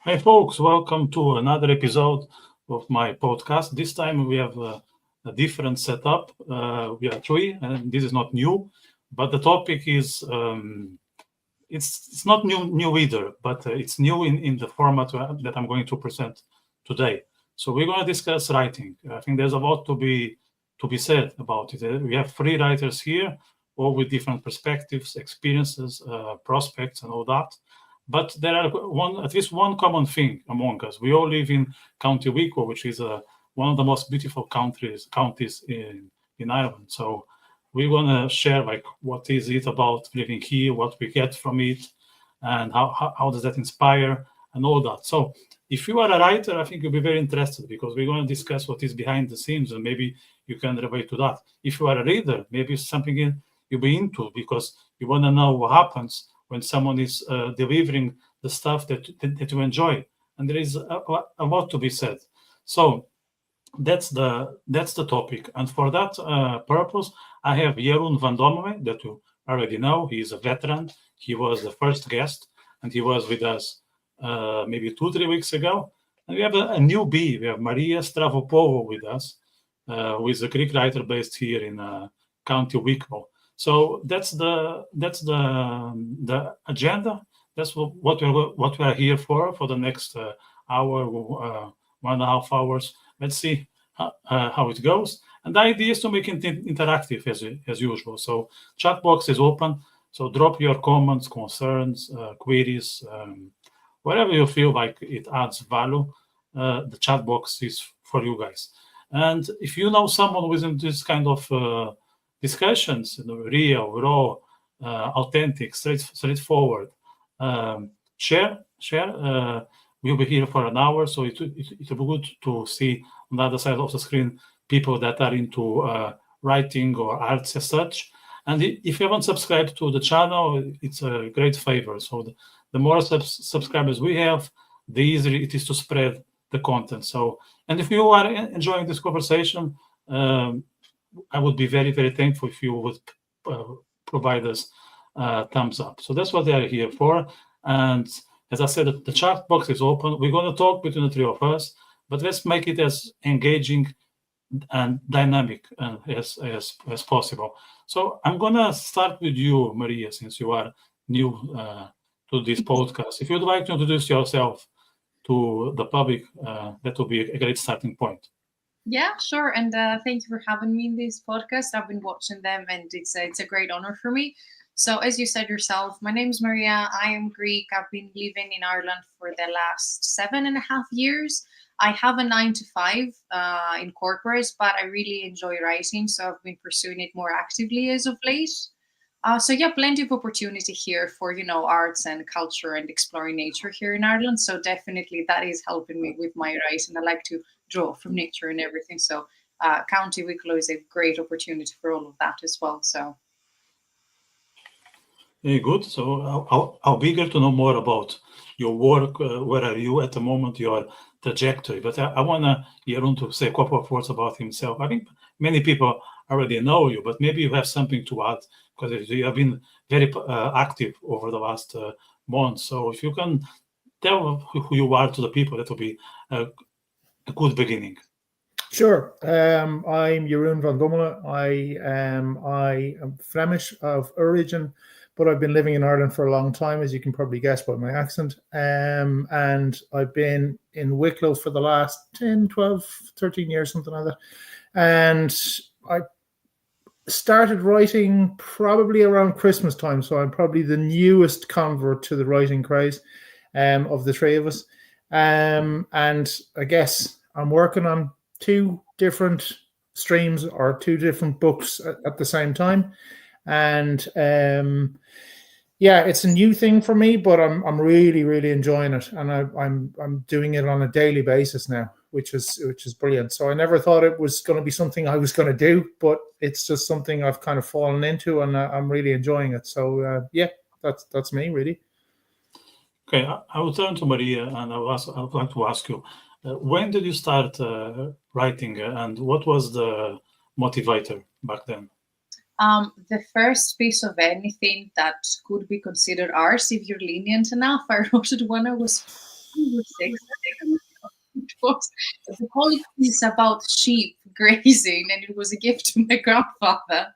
Hi, folks. Welcome to another episode of my podcast. This time we have a different setup. We are three, and this is not new, but the topic is it's not new either, but it's new in the format that I'm going to present today. So we're going to discuss writing. I think there's a lot to be said about it. We have three writers here, all with different perspectives, experiences, prospects, and all that. But there are at least one common thing among us. We all live in County Wicklow, which is one of the most beautiful counties in Ireland. So we want to share like what is it about living here, what we get from it, and how does that inspire and all that. So if you are a writer, I think you'll be very interested because we're going to discuss what is behind the scenes and maybe you can relate to that. If you are a reader, maybe it's something you'll be into because you want to know what happens when someone is delivering the stuff that you enjoy. And there is a lot to be said. So that's the topic. And for that purpose, I have Jeroen Vandommele, that you already know. He is a veteran. He was the first guest, and he was with us maybe 2-3 weeks ago. And we have a newbie. We have Maria Stavropoulou with us, who is a Greek writer based here in County Wicklow. So that's the agenda. That's what we are here for the next hour, 1.5 hours. Let's see how it goes. And the idea is to make it interactive as usual. So chat box is open. So drop your comments, concerns, queries, whatever you feel like it adds value. The chat box is for you guys. And if you know someone who is in this kind of discussions, real, raw, authentic, straightforward, share. We'll be here for an hour, so it will be good to see on the other side of the screen people that are into writing or arts as such. And if you haven't subscribed to the channel, it's a great favor. So the more subscribers we have, the easier it is to spread the content. So, and if you are enjoying this conversation, I would be very, very thankful if you would provide us thumbs up. So that's what they are here for. And as I said, the chat box is open. We're going to talk between the three of us, but let's make it as engaging and dynamic as possible. So I'm going to start with you, Maria, since you are new to this podcast. If you'd like to introduce yourself to the public, that would be a great starting point. Yeah, sure. And thank you for having me in this podcast. I've been watching them, and it's a great honor for me. So, as you said yourself, my name is Maria. I am Greek. I've been living in Ireland for the last 7.5 years. I have a 9 to 5 in corporate, but I really enjoy writing, so I've been pursuing it more actively as of late. So yeah, plenty of opportunity here for arts and culture and exploring nature here in Ireland. So definitely that is helping me with my writing. I like to draw from nature and everything. So County Wicklow is a great opportunity for all of that as well. So very good. So I'll be eager to know more about your work. Where are you at the moment? Your trajectory. But I want Jeroen to say a couple of words about himself. I think many people already know you, but maybe you have something to add because you have been very active over the last months. So if you can tell who you are to the people, that will be a good beginning. Sure. I'm Jeroen Vandommele. I am Flemish of origin, but I've been living in Ireland for a long time, as you can probably guess by my accent. And I've been in Wicklow for the last 10, 12, 13 years, something like that. And I started writing probably around Christmas time, so I'm probably the newest convert to the writing craze of the three of us. And I guess I'm working on 2 different streams or 2 different books at the same time. And yeah, it's a new thing for me, but I'm really, really enjoying it. And I'm doing it on a daily basis now, which is brilliant. So I never thought it was going to be something I was going to do, but it's just something I've kind of fallen into, and I'm really enjoying it. So yeah, that's me really. Okay, I will turn to Maria, and I would like to ask you, when did you start writing, and what was the motivator back then? The first piece of anything that could be considered art, if you're lenient enough, I wrote it when I was or 6. It was the whole piece about sheep grazing, and it was a gift to my grandfather.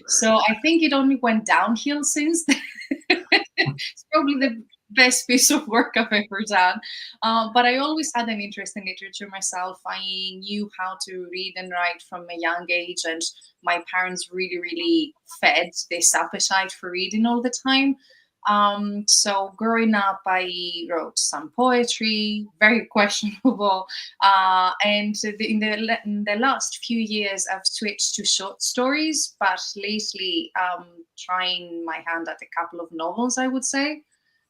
So I think it only went downhill since then. It's probably the best piece of work I've ever done. But I always had an interest in literature myself. I knew how to read and write from a young age, and my parents really, really fed this appetite for reading all the time. So growing up, I wrote some poetry, very questionable. In the last few years, I've switched to short stories, but lately, trying my hand at a couple of novels, I would say.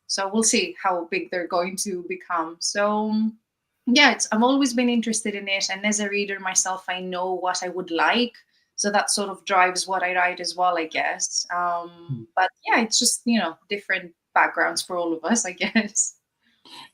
So we'll see how big they're going to become. So yeah, I've always been interested in it, and as a reader myself, I know what I would like. So that sort of drives what I write as well, I guess. But yeah, it's just, different backgrounds for all of us, I guess.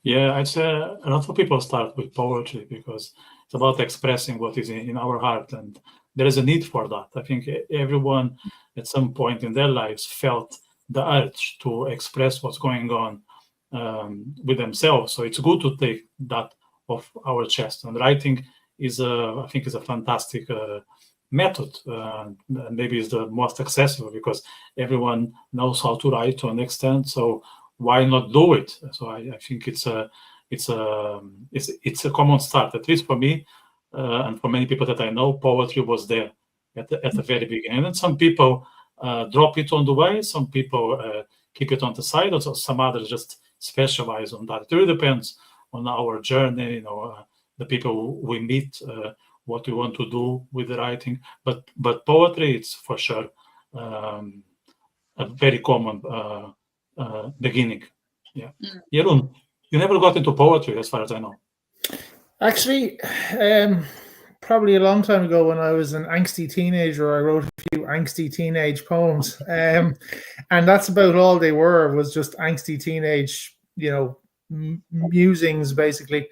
Yeah, I'd say a lot of people start with poetry because it's about expressing what is in our heart, and there is a need for that. I think everyone at some point in their lives felt the urge to express what's going on with themselves. So it's good to take that off our chest. And writing I think, is a fantastic method. Maybe it's the most accessible because everyone knows how to write to an extent. So why not do it? So I think it's a common start, at least for me, and for many people that I know. Poetry was there at the very beginning, and then some people drop it on the way. Some people keep it on the side, or some others just specialize on that. It really depends on our journey, the people we meet, what we want to do with the writing. But poetry, it's for sure a very common beginning. Yeah. Jeroen, you never got into poetry, as far as I know. Actually, probably a long time ago when I was an angsty teenager, I wrote a few angsty teenage poems. And that's about all they were, was just angsty teenage, musings, basically.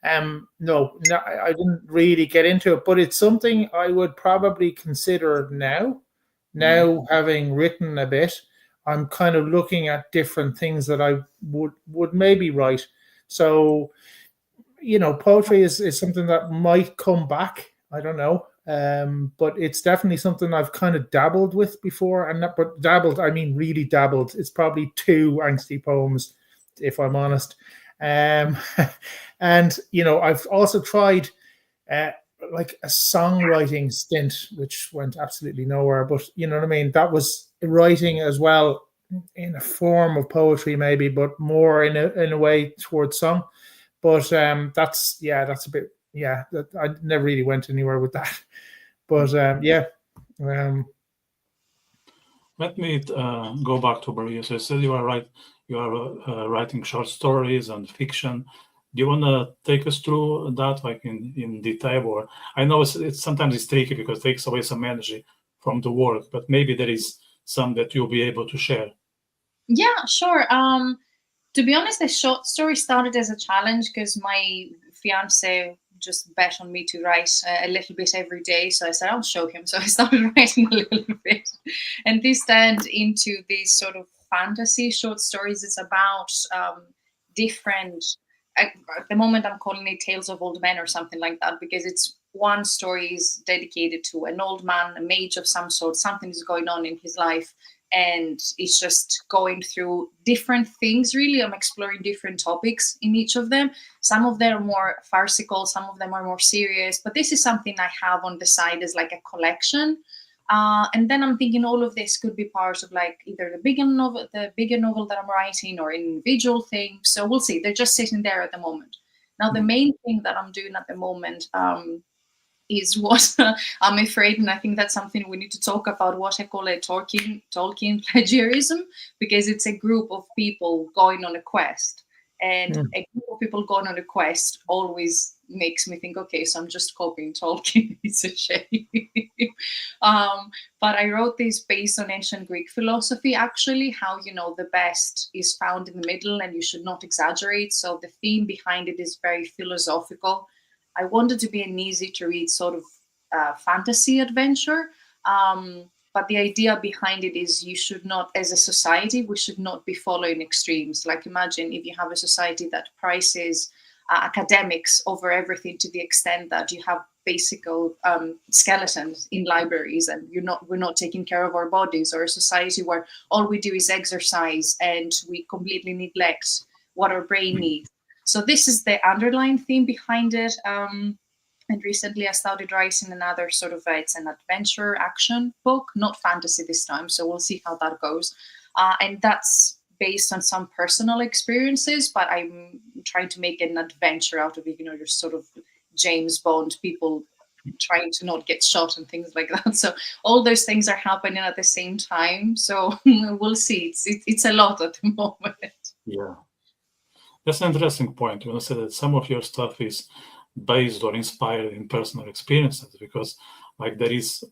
No, I didn't really get into it, but it's something I would probably consider now. Now, having written a bit, I'm kind of looking at different things that I would maybe write. So, poetry is something that might come back. I don't know. But it's definitely something I've kind of dabbled with before. But dabbled, I mean really dabbled. It's probably 2 angsty poems, if I'm honest. And I've also tried like a songwriting stint, which went absolutely nowhere. But you know what I mean? That was writing as well, in a form of poetry, maybe, but more in a way towards song. But that's a bit, that I never really went anywhere with that. But Let me go back to Maria. So you said you are writing short stories and fiction. Do you want to take us through that, like in detail? Or I know it's sometimes it's tricky because it takes away some energy from the work, but maybe there is some that you'll be able to share. Yeah, sure. To be honest, the short story started as a challenge because my fiance just bet on me to write a little bit every day. So I said, I'll show him. So I started writing a little bit. And this turned into these sort of fantasy short stories. It's about different, at the moment I'm calling it Tales of Old Men or something like that, because it's one story is dedicated to an old man, a mage of some sort. Something is going on in his life, and it's just going through different things. Really, I'm exploring different topics in each of them. Some of them are more farcical, some of them are more serious, but this is something I have on the side as like a collection. And then I'm thinking all of this could be part of like either the bigger novel that I'm writing, or an individual thing. So we'll see. They're just sitting there at the moment. Now, the main thing that I'm doing at the moment is what I'm afraid, and I think that's something we need to talk about, what I call a Tolkien plagiarism, because it's a group of people going on a quest. And a group of people going on a quest always makes me think, okay, so I'm just copying Tolkien. It's a shame. But I wrote this based on ancient Greek philosophy, actually, how, the best is found in the middle and you should not exaggerate. So the theme behind it is very philosophical. I wanted to be an easy to read sort of fantasy adventure. But But the idea behind it is you should not, as a society, we should not be following extremes. Like imagine if you have a society that prices academics over everything to the extent that you have basic skeletons in libraries, and we're not taking care of our bodies, or a society where all we do is exercise and we completely neglect what our brain needs. So this is the underlying theme behind it. And recently I started writing another sort of, it's an adventure action book, not fantasy this time. So we'll see how that goes. And that's based on some personal experiences, but I'm trying to make an adventure out of it. You're sort of James Bond, people trying to not get shot and things like that. So all those things are happening at the same time. So we'll see. It's a lot at the moment. Yeah. That's an interesting point. You want to say that some of your stuff is based or inspired in personal experiences, because like there is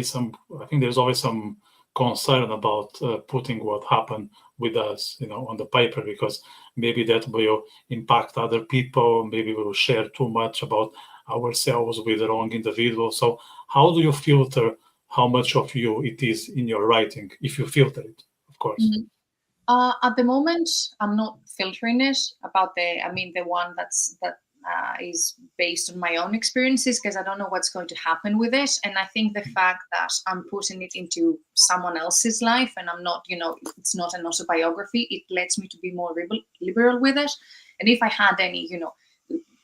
some, I think there's always some concern about putting what happened with us, on the paper, because maybe that will impact other people. Maybe we will share too much about ourselves with the wrong individual. So how do you filter how much of you it is in your writing, if you filter it, of course? Mm-hmm. At the moment, I'm not filtering it about the one that is based on my own experiences, because I don't know what's going to happen with it. And I think the fact that I'm putting it into someone else's life and I'm not, it's not an autobiography, it lets me to be more liberal with it. And if I had any,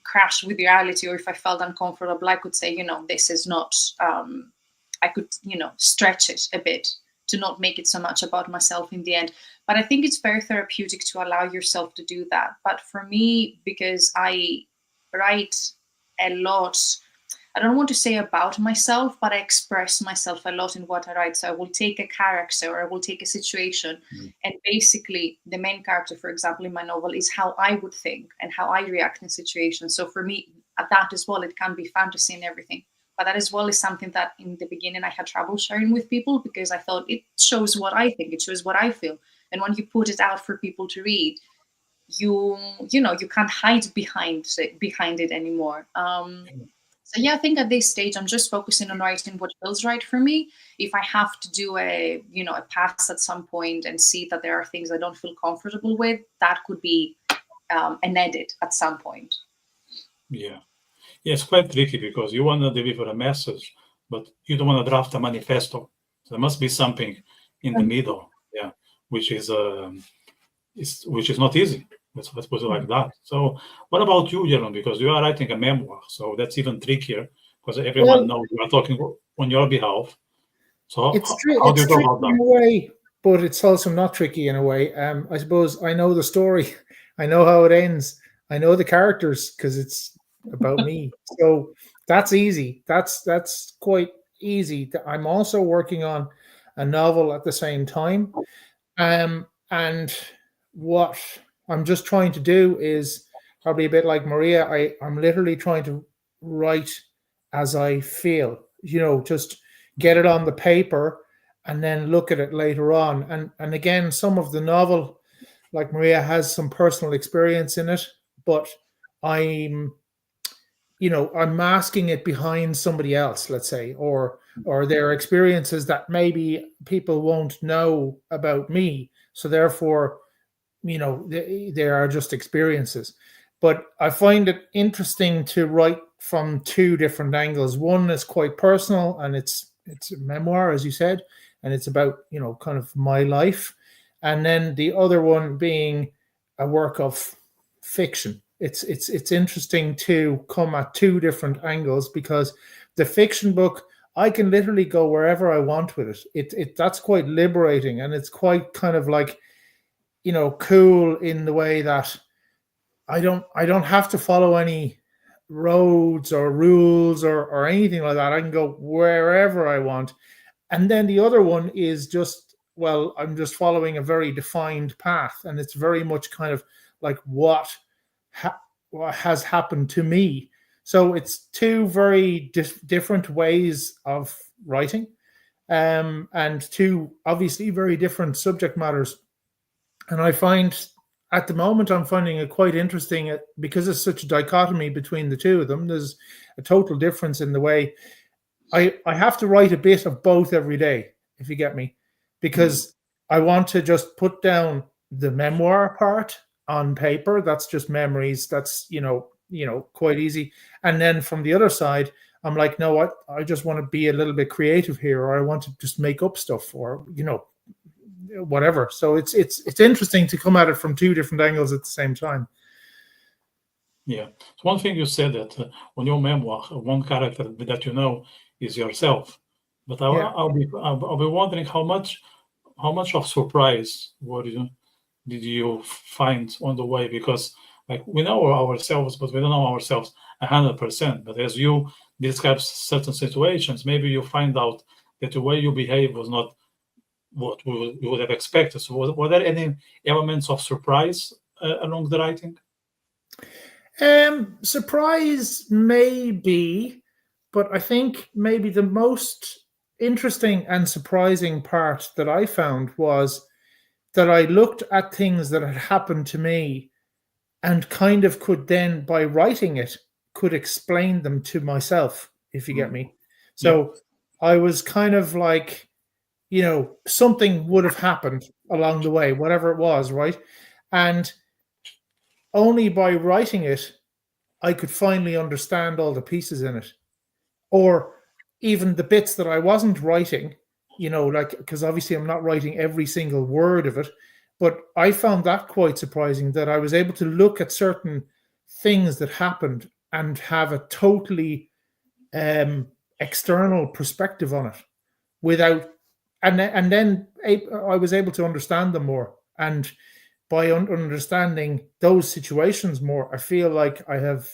crash with reality, or if I felt uncomfortable, I could say, this is not, I could, stretch it a bit to not make it so much about myself in the end. But I think it's very therapeutic to allow yourself to do that. But for me, because I write a lot, I don't want to say about myself, but I express myself a lot in what I write. So I will take a character, or I will take a situation, and basically the main character, for example, in my novel, is how I would think and how I react in situations. So for me, at that as well, it can be fantasy and everything. But that as well is something that in the beginning I had trouble sharing with people, because I thought it shows what I think, it shows what I feel. And when you put it out for people to read, you can't hide behind it anymore. So yeah, I think at this stage I'm just focusing on writing what feels right for me. If I have to do a pass at some point and see that there are things I don't feel comfortable with, that could be an edit at some point. Yeah, it's quite tricky, because you want to deliver a message, but you don't want to draft a manifesto. So there must be something in the middle, which is not easy. Let's put it like that. So what about you, Jeroen? Because you are writing a memoir, so that's even trickier, because everyone knows you are talking on your behalf. So how do you go about that? In a way, but it's also not tricky in a way. I suppose I know the story. I know how it ends. I know the characters, because it's about me. So that's easy. That's quite easy. I'm also working on a novel at the same time. And what I'm just trying to do is probably a bit like Maria. I'm literally trying to write as I feel, just get it on the paper and then look at it later on. And again, some of the novel, like Maria, has some personal experience in it, but I'm masking it behind somebody else, let's say, or their experiences that maybe people won't know about me. So therefore, they are just experiences. But I find it interesting to write from two different angles. One is quite personal, and it's a memoir, as you said, and it's about, kind of my life. And then the other one being a work of fiction. It's interesting to come at two different angles, because the fiction book, I can literally go wherever I want with it. That's quite liberating, and it's quite kind of like, cool in the way that I don't have to follow any roads or rules or anything like that. I can go wherever I want. And then the other one is just, well, I'm just following a very defined path, and it's very much kind of like what has happened to me. So it's two very different ways of writing, and two obviously very different subject matters. And I find at the moment I'm finding it quite interesting, because there's such a dichotomy between the two of them. There's a total difference in the way I have to write a bit of both every day. if you get me, because I want to just put down the memoir part on paper. That's just memories. That's, quite easy. And then from the other side, I'm like, no, I just want to be a little bit creative here, or I want to just make up stuff, or, whatever. So it's interesting to come at it from two different angles at the same time. Yeah. So one thing you said that on your memoir, one character that is yourself. But I'll be wondering how much of surprise did you find on the way? Because like we know ourselves, but we don't know ourselves 100%. But as you describe certain situations, maybe you find out that the way you behave was not what we would have expected. So were there any elements of surprise along the writing? Surprise maybe, but I think maybe the most interesting and surprising part that I found was that I looked at things that had happened to me and kind of could then, by writing it, could explain them to myself, if you get me. So I was kind of like, something would have happened along the way, whatever it was, right? And only by writing it, I could finally understand all the pieces in it. Or even the bits that I wasn't writing, because obviously I'm not writing every single word of it, but I found that quite surprising, that I was able to look at certain things that happened and have a totally external perspective on it and then I was able to understand them more. And by understanding those situations more, I feel like I have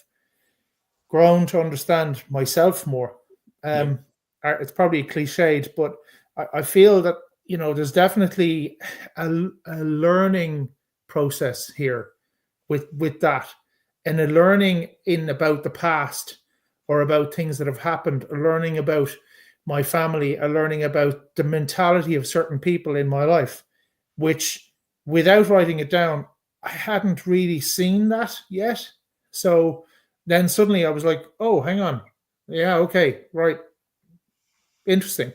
grown to understand myself more. It's probably cliched, but I feel that, there's definitely a learning process here with that, and a learning about the past, or about things that have happened, a learning about my family, a learning about the mentality of certain people in my life, which without writing it down, I hadn't really seen that yet. So then suddenly I was like, oh, hang on. Yeah, okay, right. Interesting,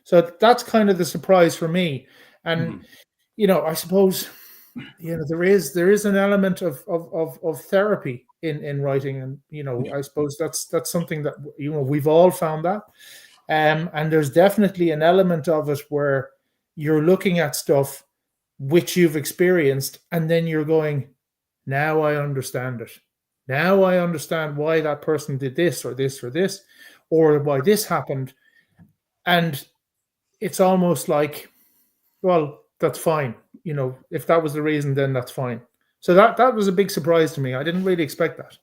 So that's kind of the surprise for me. And, I suppose, there is an element of therapy in writing. And, I suppose that's something that, we've all found that. And there's definitely an element of it where you're looking at stuff which you've experienced, and then you're going, now I understand it. Now I understand why that person did this or this or this, or why this happened. And it's almost like, well, that's fine. If that was the reason, then that's fine. So that was a big surprise to me. I didn't really expect that.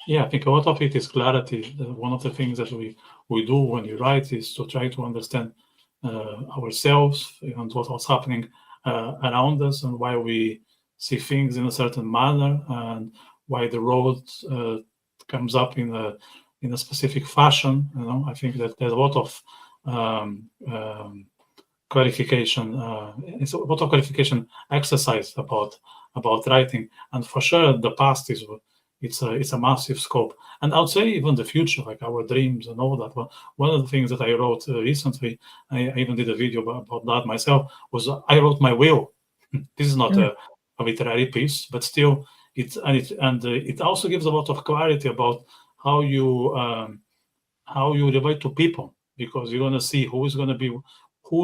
Yeah, I think a lot of it is clarity. One of the things that we do when you write is to try to understand ourselves and what's happening around us, and why we see things in a certain manner, and why the road comes up in a specific fashion. I think that there's a lot of clarification. It's a lot of clarification exercise about writing, and for sure the past is. It's a massive scope, and I would say even the future, like our dreams and all that. Well, one of the things that I wrote recently, I even did a video about that myself, was I wrote my will. This is not a literary piece, but still, it also gives a lot of clarity about how you relate to people, because you're going to see who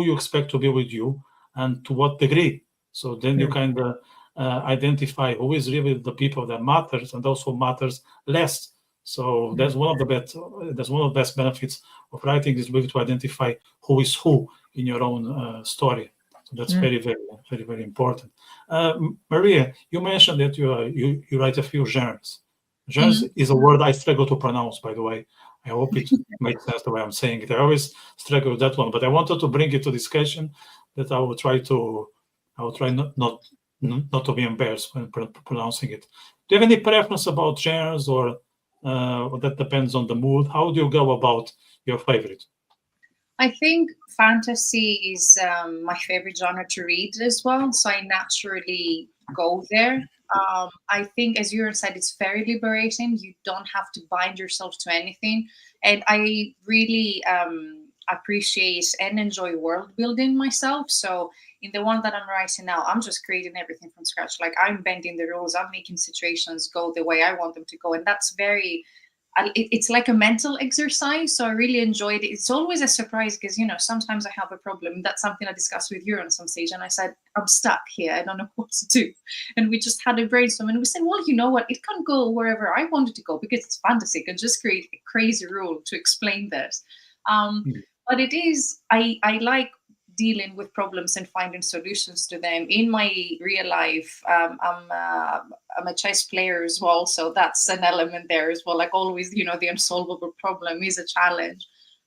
you expect to be with you, and to what degree. So then you kind of identify who is really the people that matters, and those who matters less. So that's one of the best benefits of writing, is really to identify who is who in your own story. So that's very, very, very, very important. Maria, you mentioned that you write a few genres. Genres is a word I struggle to pronounce, by the way. I hope it makes sense the way I'm saying it. I always struggle with that one, but I wanted to bring it to discussion, that I will try not to be embarrassed when pronouncing it. Do you have any preference about genres, or that depends on the mood? How do you go about your favorite? I think fantasy is my favorite genre to read as well, so I naturally go there. I think, as you said, it's very liberating. You don't have to bind yourself to anything. And I really appreciate and enjoy world building myself. So in the one that I'm writing now, I'm just creating everything from scratch. Like, I'm bending the rules, I'm making situations go the way I want them to go. And that's very, it's like a mental exercise. So I really enjoyed it. It's always a surprise because, sometimes I have a problem. That's something I discussed with you on some stage. And I said, I'm stuck here. I don't know what to do. And we just had a brainstorm and we said, well, you know what? It can go wherever I want it to go because it's fantasy. I can just create a crazy rule to explain this. But it is, I like dealing with problems and finding solutions to them. In my real life, I'm a chess player as well, so that's an element there as well. Like, always, the unsolvable problem is a challenge.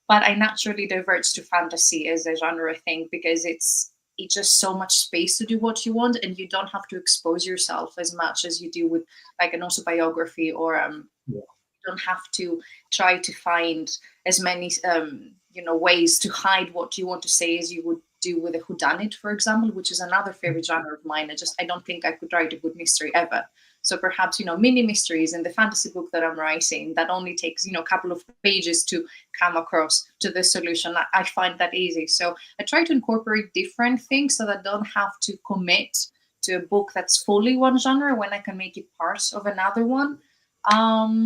But I naturally diverge to fantasy as a genre thing because it's just so much space to do what you want, and you don't have to expose yourself as much as you do with like an autobiography, or you don't have to try to find as many ways to hide what you want to say as you would do with a whodunit, for example, which is another favorite genre of mine. I don't think I could write a good mystery ever. So perhaps, mini mysteries in the fantasy book that I'm writing, that only takes, a couple of pages to come across to the solution. I find that easy. So I try to incorporate different things so that I don't have to commit to a book that's fully one genre when I can make it part of another one.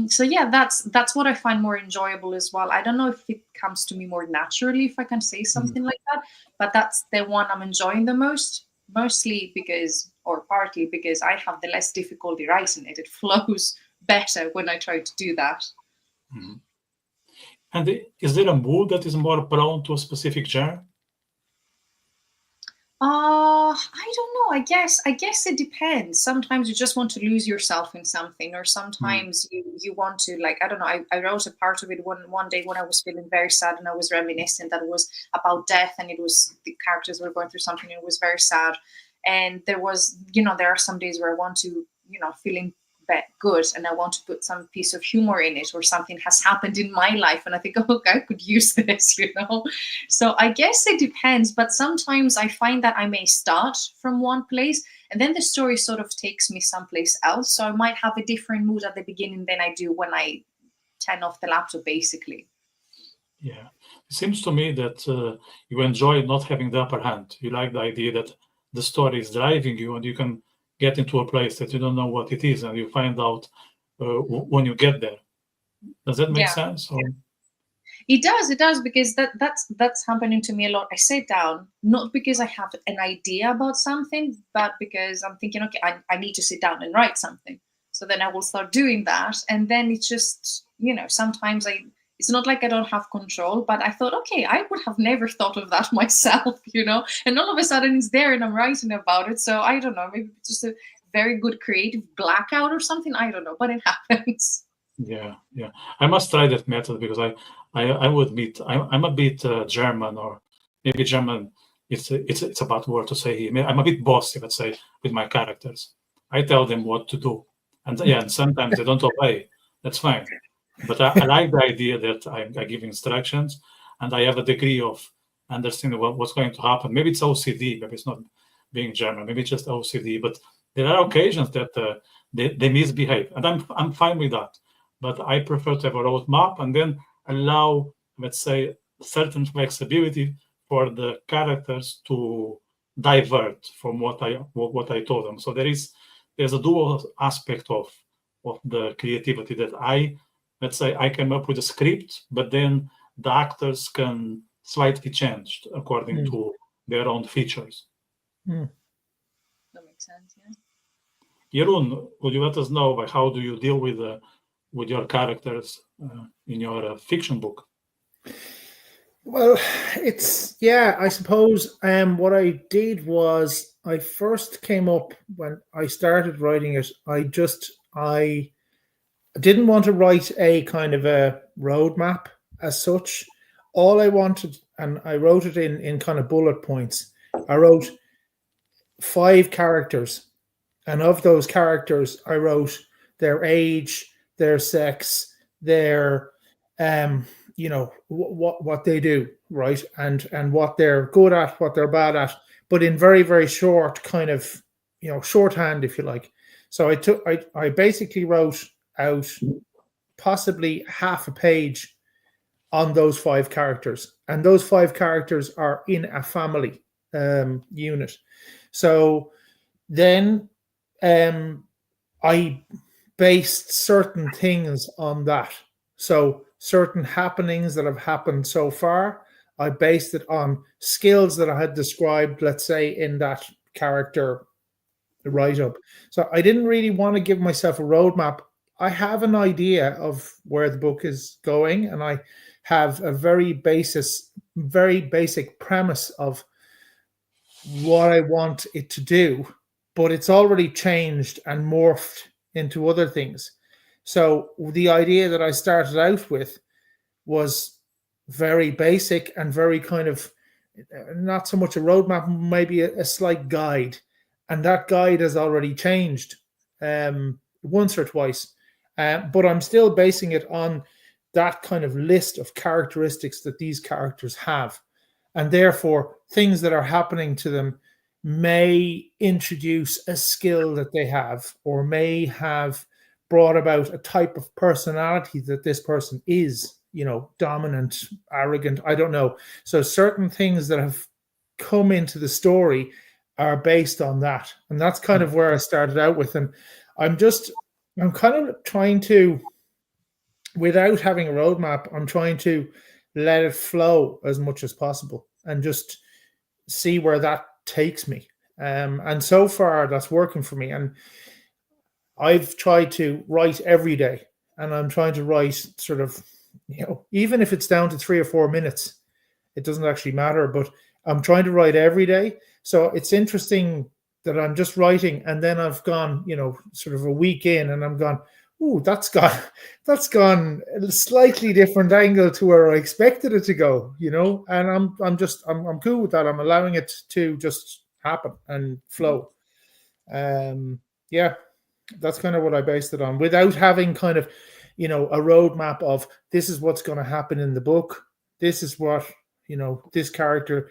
So yeah, that's what I find more enjoyable as well. I don't know if it comes to me more naturally, if I can say something like that, but that's the one I'm enjoying the most, mostly because, or partly because, I have the less difficulty writing it. It flows better when I try to do that. Mm-hmm. And is there a mood that is more prone to a specific genre? I don't know. I guess it depends. Sometimes you just want to lose yourself in something, or sometimes you want to, like, I don't know. I wrote a part of it one day when I was feeling very sad and I was reminiscing. That was about death, and it was, the characters were going through something, and it was very sad. And there was, there are some days where I want to, feeling good, and I want to put some piece of humor in it, or something has happened in my life and I think, oh, I could use this, So I guess it depends, but sometimes I find that I may start from one place and then the story sort of takes me someplace else. So I might have a different mood at the beginning than I do when I turn off the laptop, basically. Yeah, it seems to me that you enjoy not having the upper hand. You like the idea that the story is driving you and you can get into a place that you don't know what it is, and you find out when you get there. Does that make sense? Or? It does, because that's happening to me a lot. I sit down, not because I have an idea about something, but because I'm thinking, okay, I need to sit down and write something. So then I will start doing that. And then it's just, sometimes it's not like I don't have control, but I thought, okay, I would have never thought of that myself, and all of a sudden it's there and I'm writing about it. So I don't know, maybe it's just a very good creative blackout or something. I don't know, but it happens. Yeah. I must try that method because I would admit I'm a bit German, or maybe German. It's a bad word to say here. I'm a bit bossy, let's say, with my characters. I tell them what to do, and sometimes they don't obey. That's fine. But I like the idea that I give instructions and I have a degree of understanding what's going to happen. Maybe it's OCD, maybe it's not being German, maybe it's just OCD. But there are occasions that they misbehave, and I'm fine with that. But I prefer to have a roadmap and then allow, let's say, certain flexibility for the characters to divert from what I told them. So there's a dual aspect of the creativity that let's say I came up with a script, but then the actors can slightly change according to their own features. That makes sense, yeah. Jeroen, would you let us know how do you deal with your characters in your fiction book? Well, I suppose what I did was I first came up when I started writing it. I didn't want to write a kind of a roadmap as such. All I wanted, and I wrote it in kind of bullet points. I wrote 5 characters, and of those characters, I wrote their age, their sex, their what they do, right, and what they're good at, what they're bad at, but in very, very short kind of shorthand, if you like. So I basically wrote out possibly half a page on those 5 characters, and those 5 characters are in a family unit. So then I based certain things on that. So certain happenings that have happened so far, I based it on skills that I had described, let's say, in that character write-up. So I didn't really want to give myself a roadmap. I have an idea of where the book is going, and I have a very basic premise of what I want it to do, but it's already changed and morphed into other things. So the idea that I started out with was very basic and very kind of not so much a roadmap, maybe a slight guide. And that guide has already changed once or twice. But I'm still basing it on that kind of list of characteristics that these characters have. And therefore, things that are happening to them may introduce a skill that they have, or may have brought about a type of personality that this person is, dominant, arrogant, I don't know. So certain things that have come into the story are based on that. And that's kind of where I started out with. And I'm kind of trying to, without having a roadmap, I'm trying to let it flow as much as possible and just see where that takes me. And so far that's working for me. And I've tried to write every day, and I'm trying to write sort of, even if it's down to 3 or 4 minutes, it doesn't actually matter, but I'm trying to write every day. So it's interesting that I'm just writing, and then I've gone, sort of a week in, and I'm gone, ooh, that's gone a slightly different angle to where I expected it to go, and I'm cool with that. I'm allowing it to just happen and flow. Yeah, that's kind of what I based it on, without having kind of, a roadmap of this is what's going to happen in the book. This is what, this character.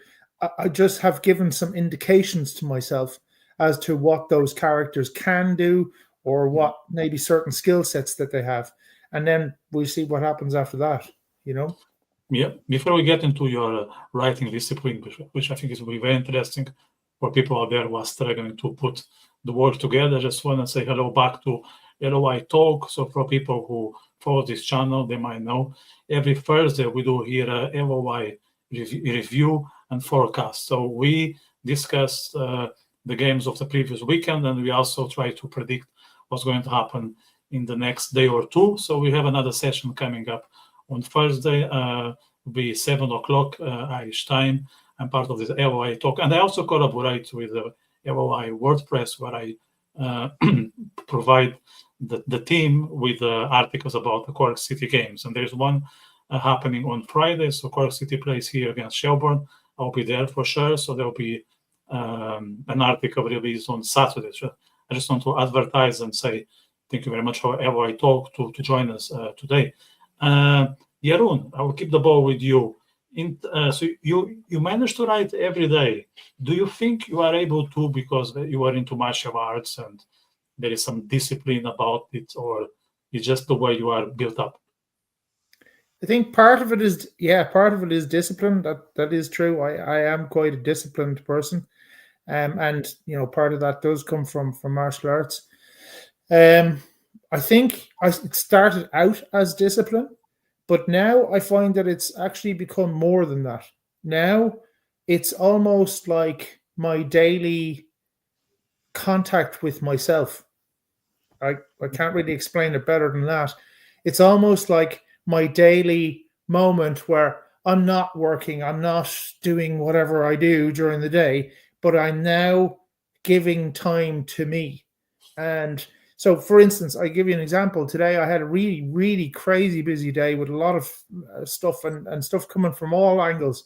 I just have given some indications to myself as to what those characters can do, or what maybe certain skill sets that they have. And then we'll see what happens after that, Yeah. Before we get into your writing discipline, which I think is very interesting for people out there who are struggling to put the work together, I just want to say hello back to LOI Talk. So for people who follow this channel, they might know every Thursday we do here a LOI review and forecast. So we discuss the games of the previous weekend, and we also try to predict what's going to happen in the next day or two. So we have another session coming up on Thursday. Will be 7 o'clock Irish time. I'm part of this LOI Talk, and I also collaborate with the LOI WordPress, where I provide the team with articles about the Cork City games. And there's one happening on Friday. So Cork City plays here against Shelbourne. I'll be there for sure. So there'll be an article released on Saturday. So I just want to advertise and say thank you very much for LOI Talk to join us today. Jeroen, I will keep the ball with you. So you manage to write every day. Do you think you are able to, because you are into martial arts and there is some discipline about it, or it's just the way you are built up? I think part of it is discipline. That is true. I am quite a disciplined person, and part of that does come from martial arts. I think it started out as discipline, but now I find that it's actually become more than that. Now it's almost like my daily contact with myself. I can't really explain it better than that. It's almost like my daily moment where I'm not working, I'm not doing whatever I do during the day, but I'm now giving time to me. And so, for instance, I give you an example. Today, I had a really, really crazy busy day with a lot of stuff and stuff coming from all angles.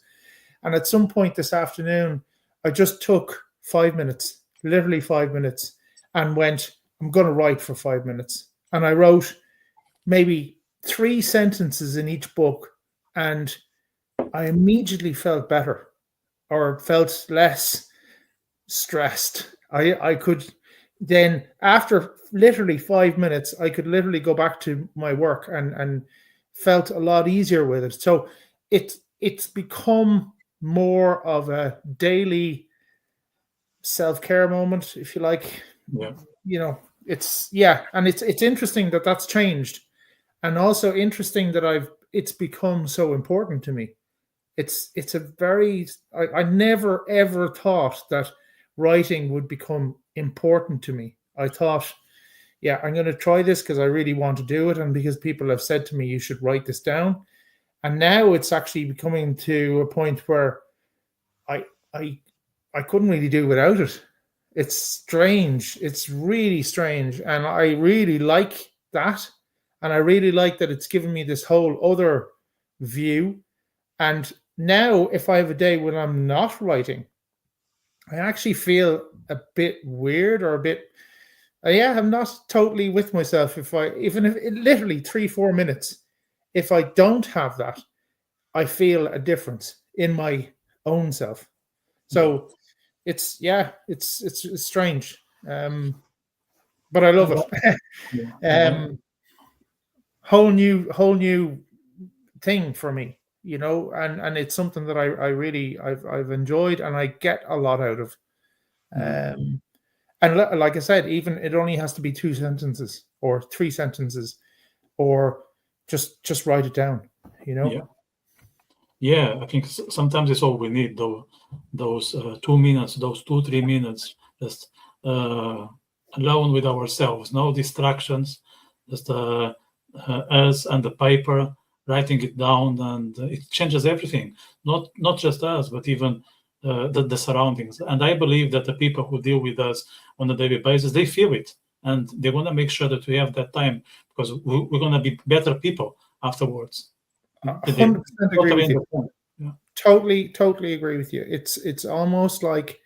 And at some point this afternoon, I just took 5 minutes, literally 5 minutes, and went, I'm going to write for 5 minutes. And I wrote maybe 3 sentences in each book, and I immediately felt better, or felt less stressed. I could then, after literally 5 minutes, I could literally go back to my work and felt a lot easier with it. So it's become more of a daily self-care moment, if you like. Yeah. You know, and it's interesting that that's changed, and also interesting that it's become so important to me. It's a very, I never ever thought that writing would become important to me. I thought, yeah, I'm going to try this because I really want to do it, and because people have said to me you should write this down. And now it's actually becoming to a point where I I I couldn't really do without it. It's strange. It's really strange, and I really like that. And I really like that it's given me this whole other view. And now, if I have a day when I'm not writing, I actually feel a bit weird, or a bit, yeah, I'm not totally with myself. Even if it literally 3-4 minutes, if I don't have that, I feel a difference in my own self. So it's strange, but I love it. Whole new thing for me, and it's something that I really I've enjoyed, and I get a lot out of. And like I said, even it only has to be 2 sentences or 3 sentences, or just write it down. Yeah, I think sometimes it's all we need, though. Those 2 minutes, those 2-3 minutes, just alone with ourselves, no distractions, just us and the paper, writing it down, and it changes everything. Not just us, but even the surroundings. And I believe that the people who deal with us on a daily basis, they feel it, and they want to make sure that we have that time, because we're going to be better people afterwards. 100% agree with you. Yeah. Totally agree with you. It's almost like,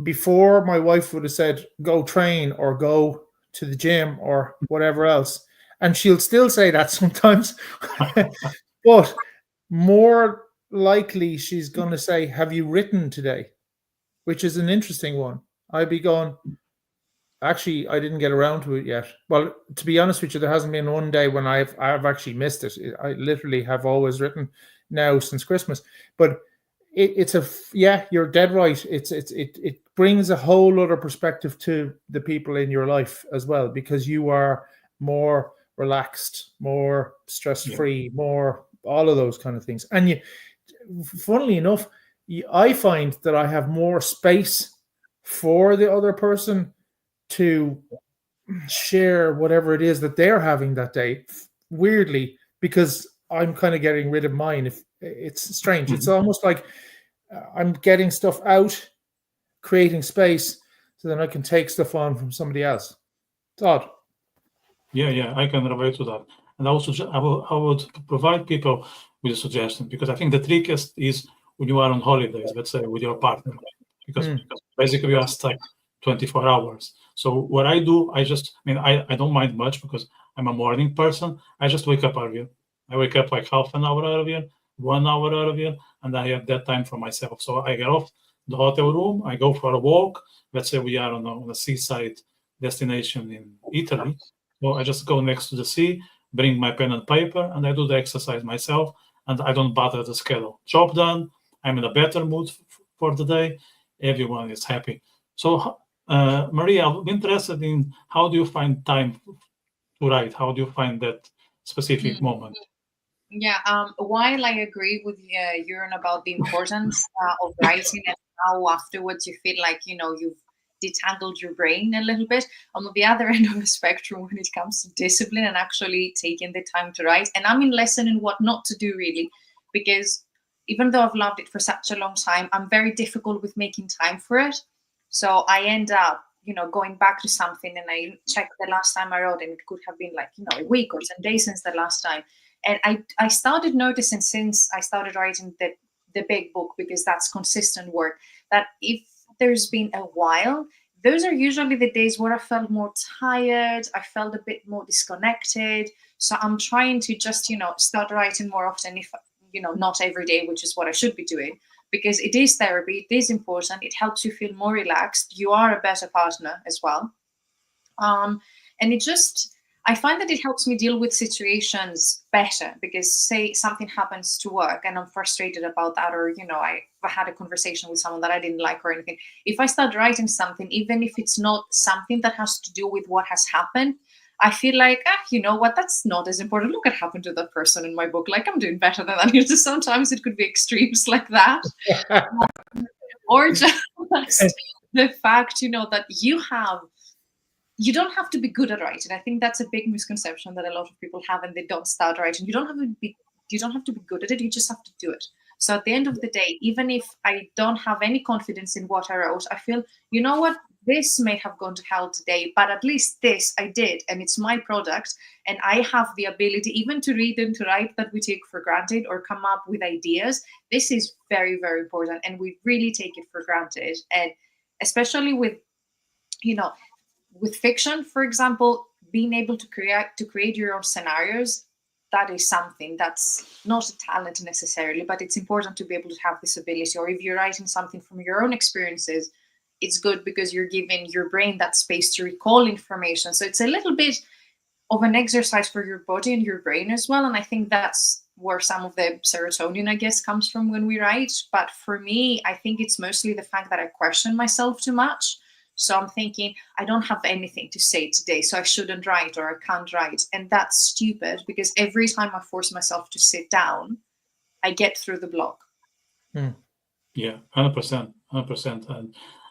before my wife would have said, go train or go to the gym or whatever else. And she'll still say that sometimes. But more likely she's going to say, have you written today? Which is an interesting one. I'd be going, actually, I didn't get around to it yet. Well, to be honest with you, there hasn't been one day when I've actually missed it. I literally have always written now since Christmas. But you're dead right. It brings a whole other perspective to the people in your life as well, because you are more relaxed, more stress-free, more all of those kind of things. And funnily enough, I find that I have more space for the other person to share whatever it is that they're having that day, weirdly, because I'm kind of getting rid of mine. If it's strange, it's almost like I'm getting stuff out, creating space, so then I can take stuff on from somebody else. It's odd. Yeah, I can relate to that. And also, I would provide people with a suggestion, because I think the trickiest is when you are on holidays, let's say with your partner, because basically you are stuck 24 hours. So what I do, I don't mind much, because I'm a morning person. I just wake up earlier. I wake up like half an hour earlier, 1 hour earlier, and I have that time for myself. So I get off the hotel room, I go for a walk. Let's say we are on a seaside destination in Italy. So I just go next to the sea, bring my pen and paper, and I do the exercise myself, and I don't bother the schedule. Job done. I'm in a better mood for the day. Everyone is happy. So Maria, I'm interested in, how do you find time to write? How do you find that specific moment? Yeah, while I agree with Jeroen about the importance of writing and how afterwards you feel like, you've detangled your brain a little bit, I'm on the other end of the spectrum when it comes to discipline and actually taking the time to write. And I'm in lesson in what not to do, really, because even though I've loved it for such a long time, I'm very difficult with making time for it. So I end up, going back to something, and I check the last time I wrote, and it could have been like, a week or 10 days since the last time. And I started noticing, since I started writing the big book, because that's consistent work, that if there's been a while, those are usually the days where I felt more tired, I felt a bit more disconnected. So I'm trying to just, start writing more often, if, not every day, which is what I should be doing. because it is therapy, it is important, it helps you feel more relaxed, you are a better partner as well. And I find that it helps me deal with situations better, because say something happens to work and I'm frustrated about that, or, I had a conversation with someone that I didn't like or anything. If I start writing something, even if it's not something that has to do with what has happened, I feel like, you know what, that's not as important. Look what happened to that person in my book. Like, I'm doing better than that. Sometimes it could be extremes like that. Or just the fact, that you don't have to be good at writing. I think that's a big misconception that a lot of people have, and they don't start writing. You don't have to be good at it. You just have to do it. So at the end of the day, even if I don't have any confidence in what I wrote, I feel, you know what, this may have gone to hell today, but at least this I did, and it's my product, and I have the ability even to read and to write that we take for granted, or come up with ideas. This is very, very important, and we really take it for granted. And especially with, with fiction, for example, being able to create your own scenarios, that is something that's not a talent necessarily, but it's important to be able to have this ability. Or if you're writing something from your own experiences, it's good because you're giving your brain that space to recall information. So it's a little bit of an exercise for your body and your brain as well. And I think that's where some of the serotonin, I guess, comes from when we write. But for me, I think it's mostly the fact that I question myself too much. So I'm thinking, I don't have anything to say today, so I shouldn't write, or I can't write. And that's stupid, because every time I force myself to sit down, I get through the block. Yeah, 100%.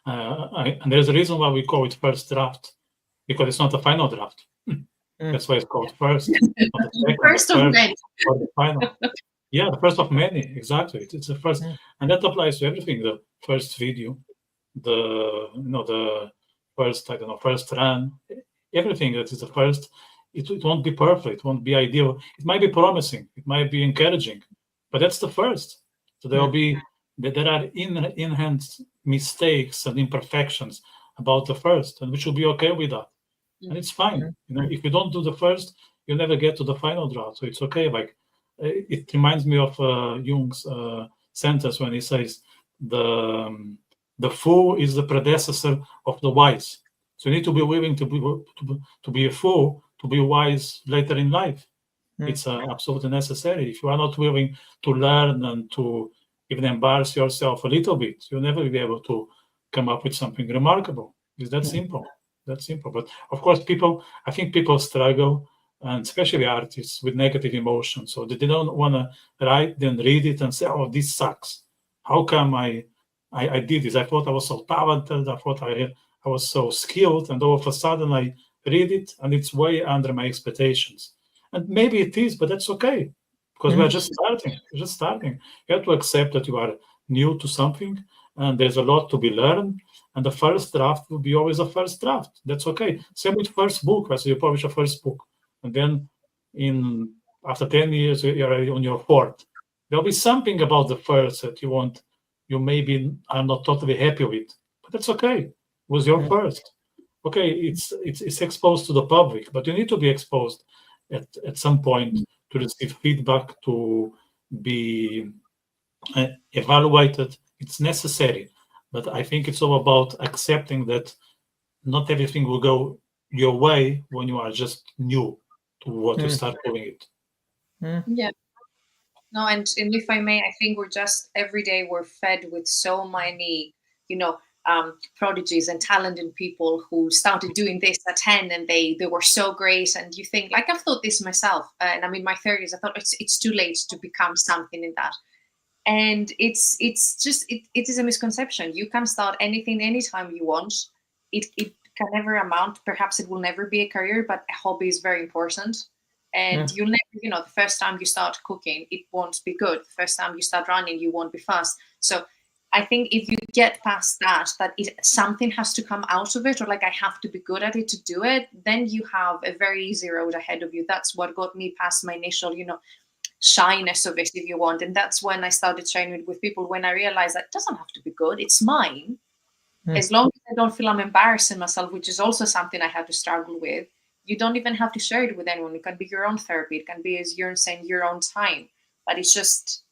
And there's a reason why we call it first draft, because it's not a final draft. That's why it's called first. Not the second, First of many. Or the final. Yeah, the first of many, exactly. It's the first, and that applies to everything. The first video, the first, first run, everything that is the first. It won't be perfect, it won't be ideal. It might be promising, it might be encouraging, but that's the first. So there are enhanced mistakes and imperfections about the first, and we should be okay with that. And it's fine. If you don't do the first, you'll never get to the final draft. So it's okay. Like, it reminds me of Jung's sentence when he says, the fool is the predecessor of the wise. So you need to be willing to be a fool to be wise later in life. It's absolutely necessary. If you are not willing to learn and to even embarrass yourself a little bit, you'll never be able to come up with something remarkable. It's that simple. That's simple. But of course, I think people struggle, and especially artists, with negative emotions. So they don't want to write, then read it and say, oh, this sucks. How come I did this? I thought I was so talented. I thought I was so skilled. And all of a sudden I read it and it's way under my expectations. And maybe it is, but that's okay, because we're just starting. You have to accept that you are new to something, and there's a lot to be learned. And the first draft will be always a first draft. That's okay. Same with first book. So you publish a first book, and then after 10 years, you're on your fourth. There'll be something about the first that you maybe are not totally happy with, but that's okay. It was your first. Okay, it's exposed to the public, but you need to be exposed at some point to receive feedback, to be evaluated. It's necessary, but I think it's all about accepting that not everything will go your way when you are just new to what you start doing it. Yeah. No, and if I may, I think every day we're fed with so many, prodigies and talented people who started doing this at 10 and they were so great. And you think, like, I've thought this myself, and I'm in my 30s, I thought it's too late to become something in that. And it is a misconception. You can start anything anytime you want. It can never amount, perhaps it will never be a career, but a hobby is very important. And you'll never, the first time you start cooking, it won't be good. The first time you start running, you won't be fast. So I think if you get past that something has to come out of it, or like I have to be good at it to do it, then you have a very easy road ahead of you. That's what got me past my initial, shyness of it, if you want. And that's when I started sharing with people, when I realized that it doesn't have to be good. It's mine. As long as I don't feel I'm embarrassing myself, which is also something I had to struggle with. You don't even have to share it with anyone. It can be your own therapy. It can be, as you're saying, your own time. But it's just,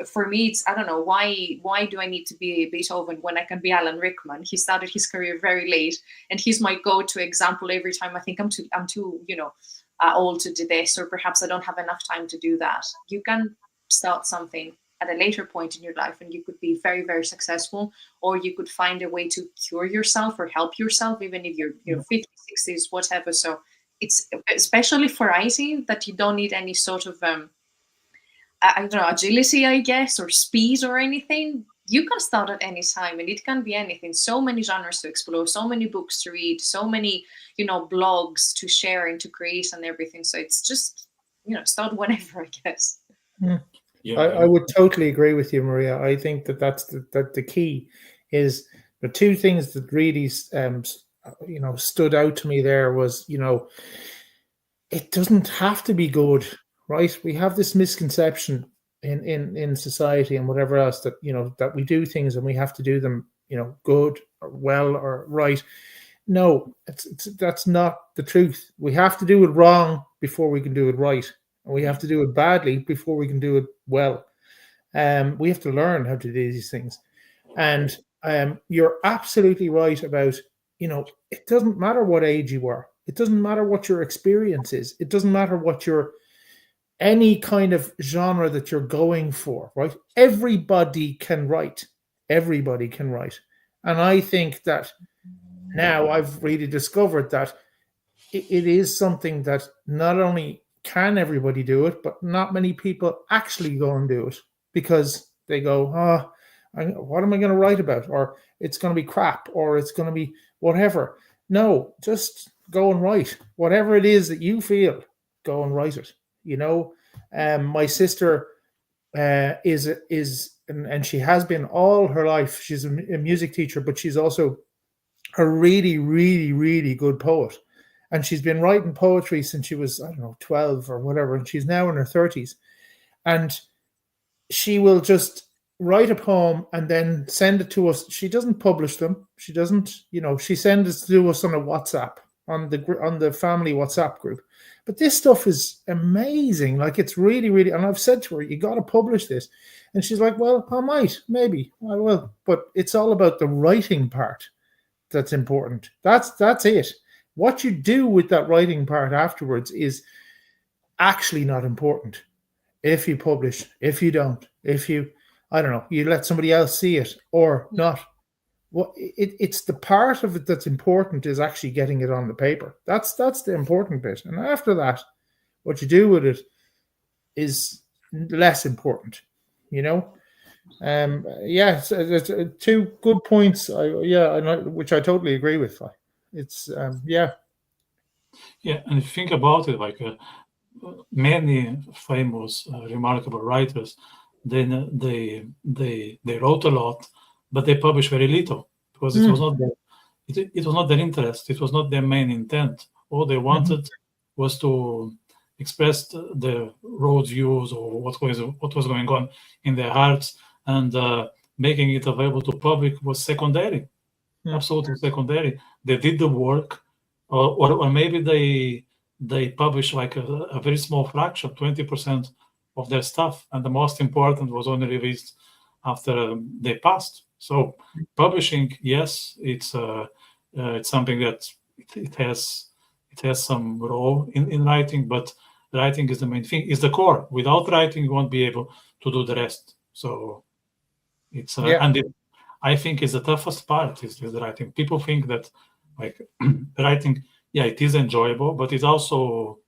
for me, it's, I don't know, why do I need to be Beethoven when I can be Alan Rickman? He started his career very late, and he's my go-to example every time I think I'm too old to do this, or perhaps I don't have enough time to do that. You can start something at a later point in your life, and you could be very, very successful, or you could find a way to cure yourself or help yourself, even if you're 50s, 60s, whatever. So it's especially for writing that you don't need any sort of I don't know, agility, I guess, or speed or anything. You can start at any time, and it can be anything. So many genres to explore, so many books to read, so many, blogs to share and to create and everything. So it's just, start whenever, I guess. Yeah. I would totally agree with you, Maria. I think that's the key is the two things that really, stood out to me there was, it doesn't have to be good. Right, we have this misconception in society and whatever else that that we do things and we have to do them good or well or right. No, that's not the truth. We have to do it wrong before we can do it right, and we have to do it badly before we can do it well. We have to learn how to do these things, and you're absolutely right about it doesn't matter what age you are, it doesn't matter what your experience is, it doesn't matter what your any kind of genre that you're going for, right? Everybody can write. Everybody can write. And I think that now I've really discovered that it is something that not only can everybody do it, but not many people actually go and do it because they go, what am I going to write about? Or it's going to be crap, or it's going to be whatever. No, just go and write. Whatever it is that you feel, go and write it. My sister is and she has been all her life. She's a music teacher, but she's also a really, really, really good poet. And she's been writing poetry since she was, 12 or whatever. And she's now in her 30s. And she will just write a poem and then send it to us. She doesn't publish them. She doesn't, she sends it to us on a WhatsApp, on the family WhatsApp group. But this stuff is amazing. Like, it's really, really, and I've said to her, you got to publish this. And she's like, well, I might, maybe I will. But it's all about the writing part that's important. That's it. What you do with that writing part afterwards is actually not important. If you publish, if you don't, if you, you let somebody else see it or not. Well, it's the part of it that's important is actually getting it on the paper. That's the important bit. And after that, what you do with it is less important, It's two good points. Which I totally agree with. It's Yeah, and if you think about it, like many famous, remarkable writers, then they wrote a lot, but they published very little because it was not it was not their interest. It was not their main intent. All they wanted was to express their raw views or what was going on in their hearts, and making it available to public was secondary, absolutely secondary. They did the work, or maybe they published like a very small fraction, 20% of their stuff, and the most important was only released after they passed. So publishing, yes, it's something that it has some role in writing, but writing is the main thing, is the core. Without writing, you won't be able to do the rest. So it's I think is the toughest part is the writing. People think that like writing, it is enjoyable, but it's also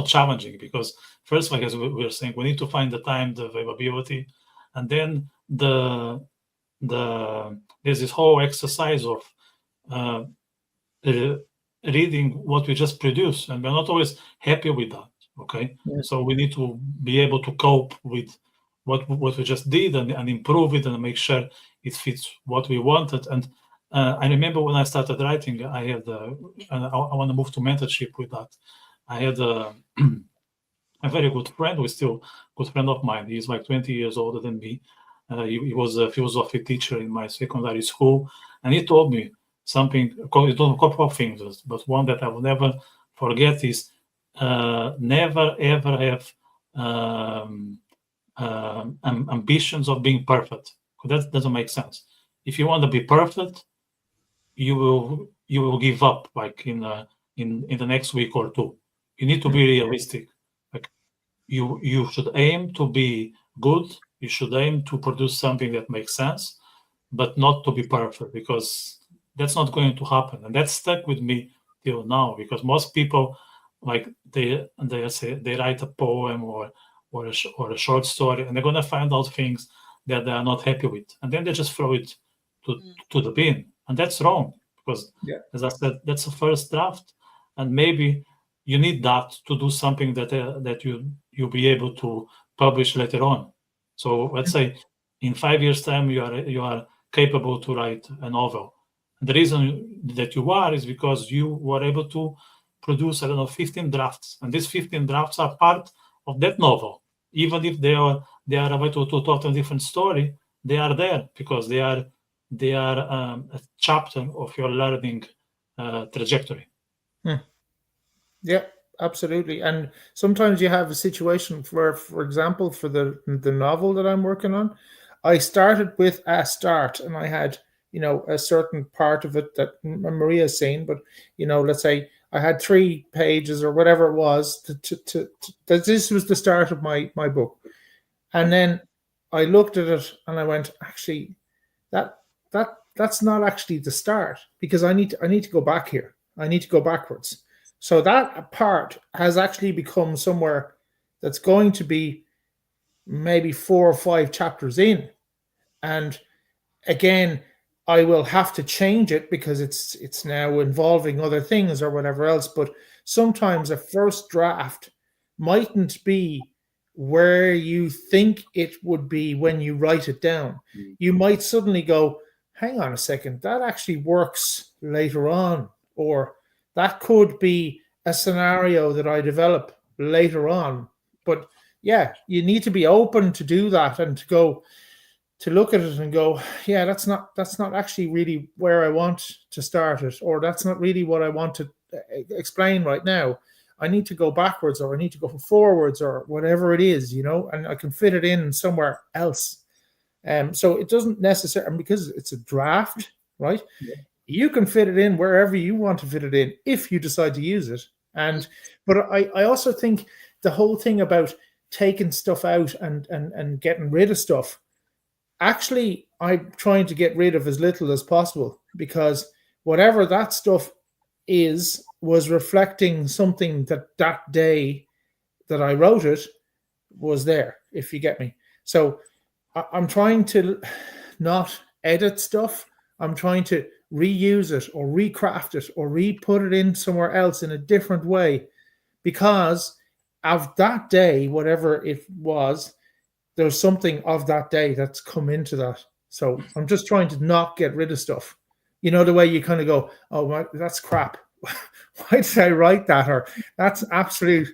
challenging because first, like as we were saying, we need to find the time, the availability, and then there's this whole exercise of reading what we just produce, and we're not always happy with that. Okay, so we need to be able to cope with what we just did and improve it and make sure it fits what we wanted. And I remember when I started writing, I had and I want to move to mentorship with that. I had a very good friend, who is still a good friend of mine. He's like 20 years older than me. He was a philosophy teacher in my secondary school, and he told me something. He told a couple of things, but one that I will never forget is never ever have ambitions of being perfect. That doesn't make sense. If you want to be perfect, you will give up like in the next week or two. You need to be realistic. Like you should aim to be good. You should aim to produce something that makes sense, but not to be perfect, because that's not going to happen. And that's stuck with me till now, because most people, like they say they write a poem or a short story, and they're going to find out things that they are not happy with, and then they just throw it to the bin. And that's wrong, because as I said, that's a first draft, and maybe you need that to do something that you'll be able to publish later on. So let's say in 5 years' time you are capable to write a novel. And the reason that you are is because you were able to produce, I don't know, 15 drafts, and these 15 drafts are part of that novel. Even if they are about to totally different story, they are there because they are a chapter of your learning trajectory. Yeah, absolutely. And sometimes you have a situation where, for example, for the novel that I'm working on, I started with a start, and I had, a certain part of it that Maria's saying, but, let's say I had 3 pages or whatever it was that this was the start of my book. And then I looked at it and I went, actually, that's not actually the start, because I need to go back here. I need to go backwards. So that part has actually become somewhere that's going to be maybe 4 or 5 chapters in. And again, I will have to change it because it's now involving other things or whatever else. But sometimes a first draft mightn't be where you think it would be when you write it down. You might suddenly go, hang on a second, that actually works later on, or that could be a scenario that I develop later on. But yeah, you need to be open to do that and to look at it and go, yeah, that's not actually really where I want to start it, or that's not really what I want to explain right now. I need to go backwards, or I need to go forwards, or whatever it is, and I can fit it in somewhere else. So it doesn't necessarily, because it's a draft, right? Yeah. You can fit it in wherever you want to fit it in if you decide to use it. But I also think the whole thing about taking stuff out and getting rid of stuff, actually, I'm trying to get rid of as little as possible, because whatever that stuff was reflecting something that day that I wrote it was there, if you get me. So I'm trying to not edit stuff. I'm trying to reuse it or recraft it or re-put it in somewhere else in a different way, because of that day, whatever it was, there's something of that day that's come into that. So I'm just trying to not get rid of stuff. The way you kind of go, oh, that's crap. Why did I write that? Or that's absolute,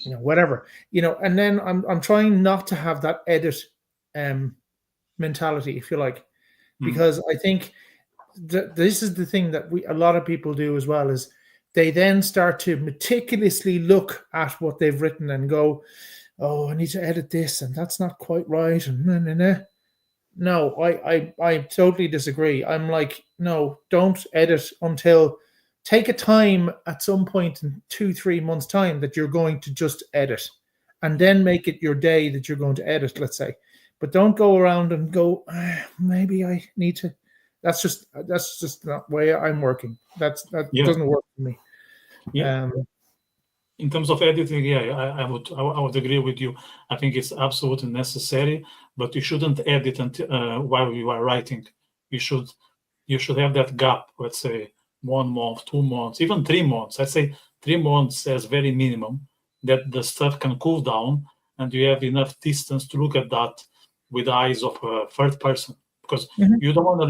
whatever, and then I'm trying not to have that edit mentality, if you like, because I think this is the thing that a lot of people do as well, is they then start to meticulously look at what they've written and go, oh, I need to edit this, and that's not quite right, and No, I totally disagree. I'm like, no, don't edit until, take a time at some point in 2-3 months' time that you're going to just edit, and then make it your day that you're going to edit, let's say. But don't go around and go, maybe I need to. That's just not the way I'm working. That doesn't work for me. Yeah. In terms of editing, I would agree with you. I think it's absolutely necessary, but you shouldn't edit while you are writing. You should have that gap. Let's say 1 month, 2 months, even 3 months. I'd say 3 months as very minimum, that the stuff can cool down and you have enough distance to look at that with the eyes of a third person. Because you don't want to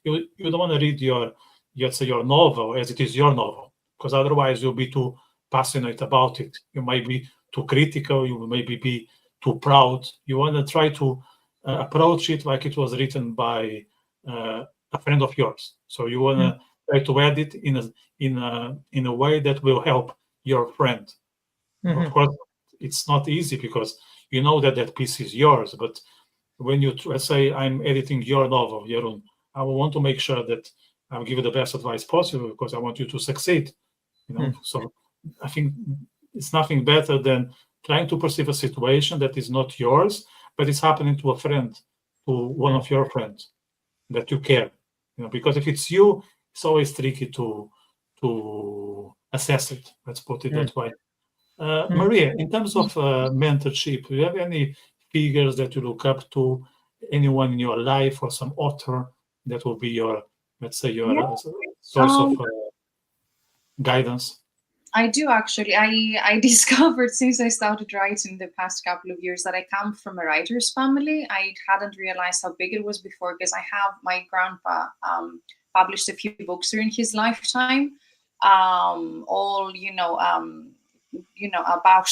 you don't want to read your novel as it is your novel, because otherwise you'll be too passionate about it. You might be too critical. You maybe be too proud. You want to try to approach it like it was written by a friend of yours. So you want to try to edit in a way that will help your friend. Of course, it's not easy, because you know that piece is yours. But when you, let's say I'm editing your novel, Jeroen, I will want to make sure that I'll give you the best advice possible because I want you to succeed. So I think it's nothing better than trying to perceive a situation that is not yours, but it's happening to a friend, to one of your friends that you care. Because if it's you, it's always tricky to assess it. Let's put it that way. Maria, in terms of mentorship, do you have any figures that you look up to? Anyone in your life or some author that will be your, let's say, your source of guidance? I do actually. I discovered since I started writing the past couple of years that I come from a writer's family. I hadn't realized how big it was before because my grandpa published a few books during his lifetime, all about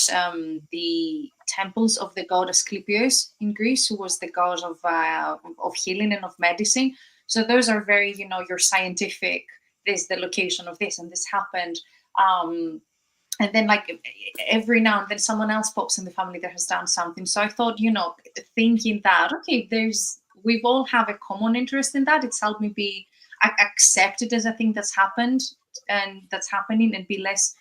the temples of the god Asclepius in Greece, who was the god of healing and of medicine. So those are very, your scientific. This is the location of this, and this happened. And then like every now and then someone else pops in the family that has done something. So I thought, thinking that, okay, we've all have a common interest in that. It's helped me be accepted as a thing that's happened and that's happening, and be less,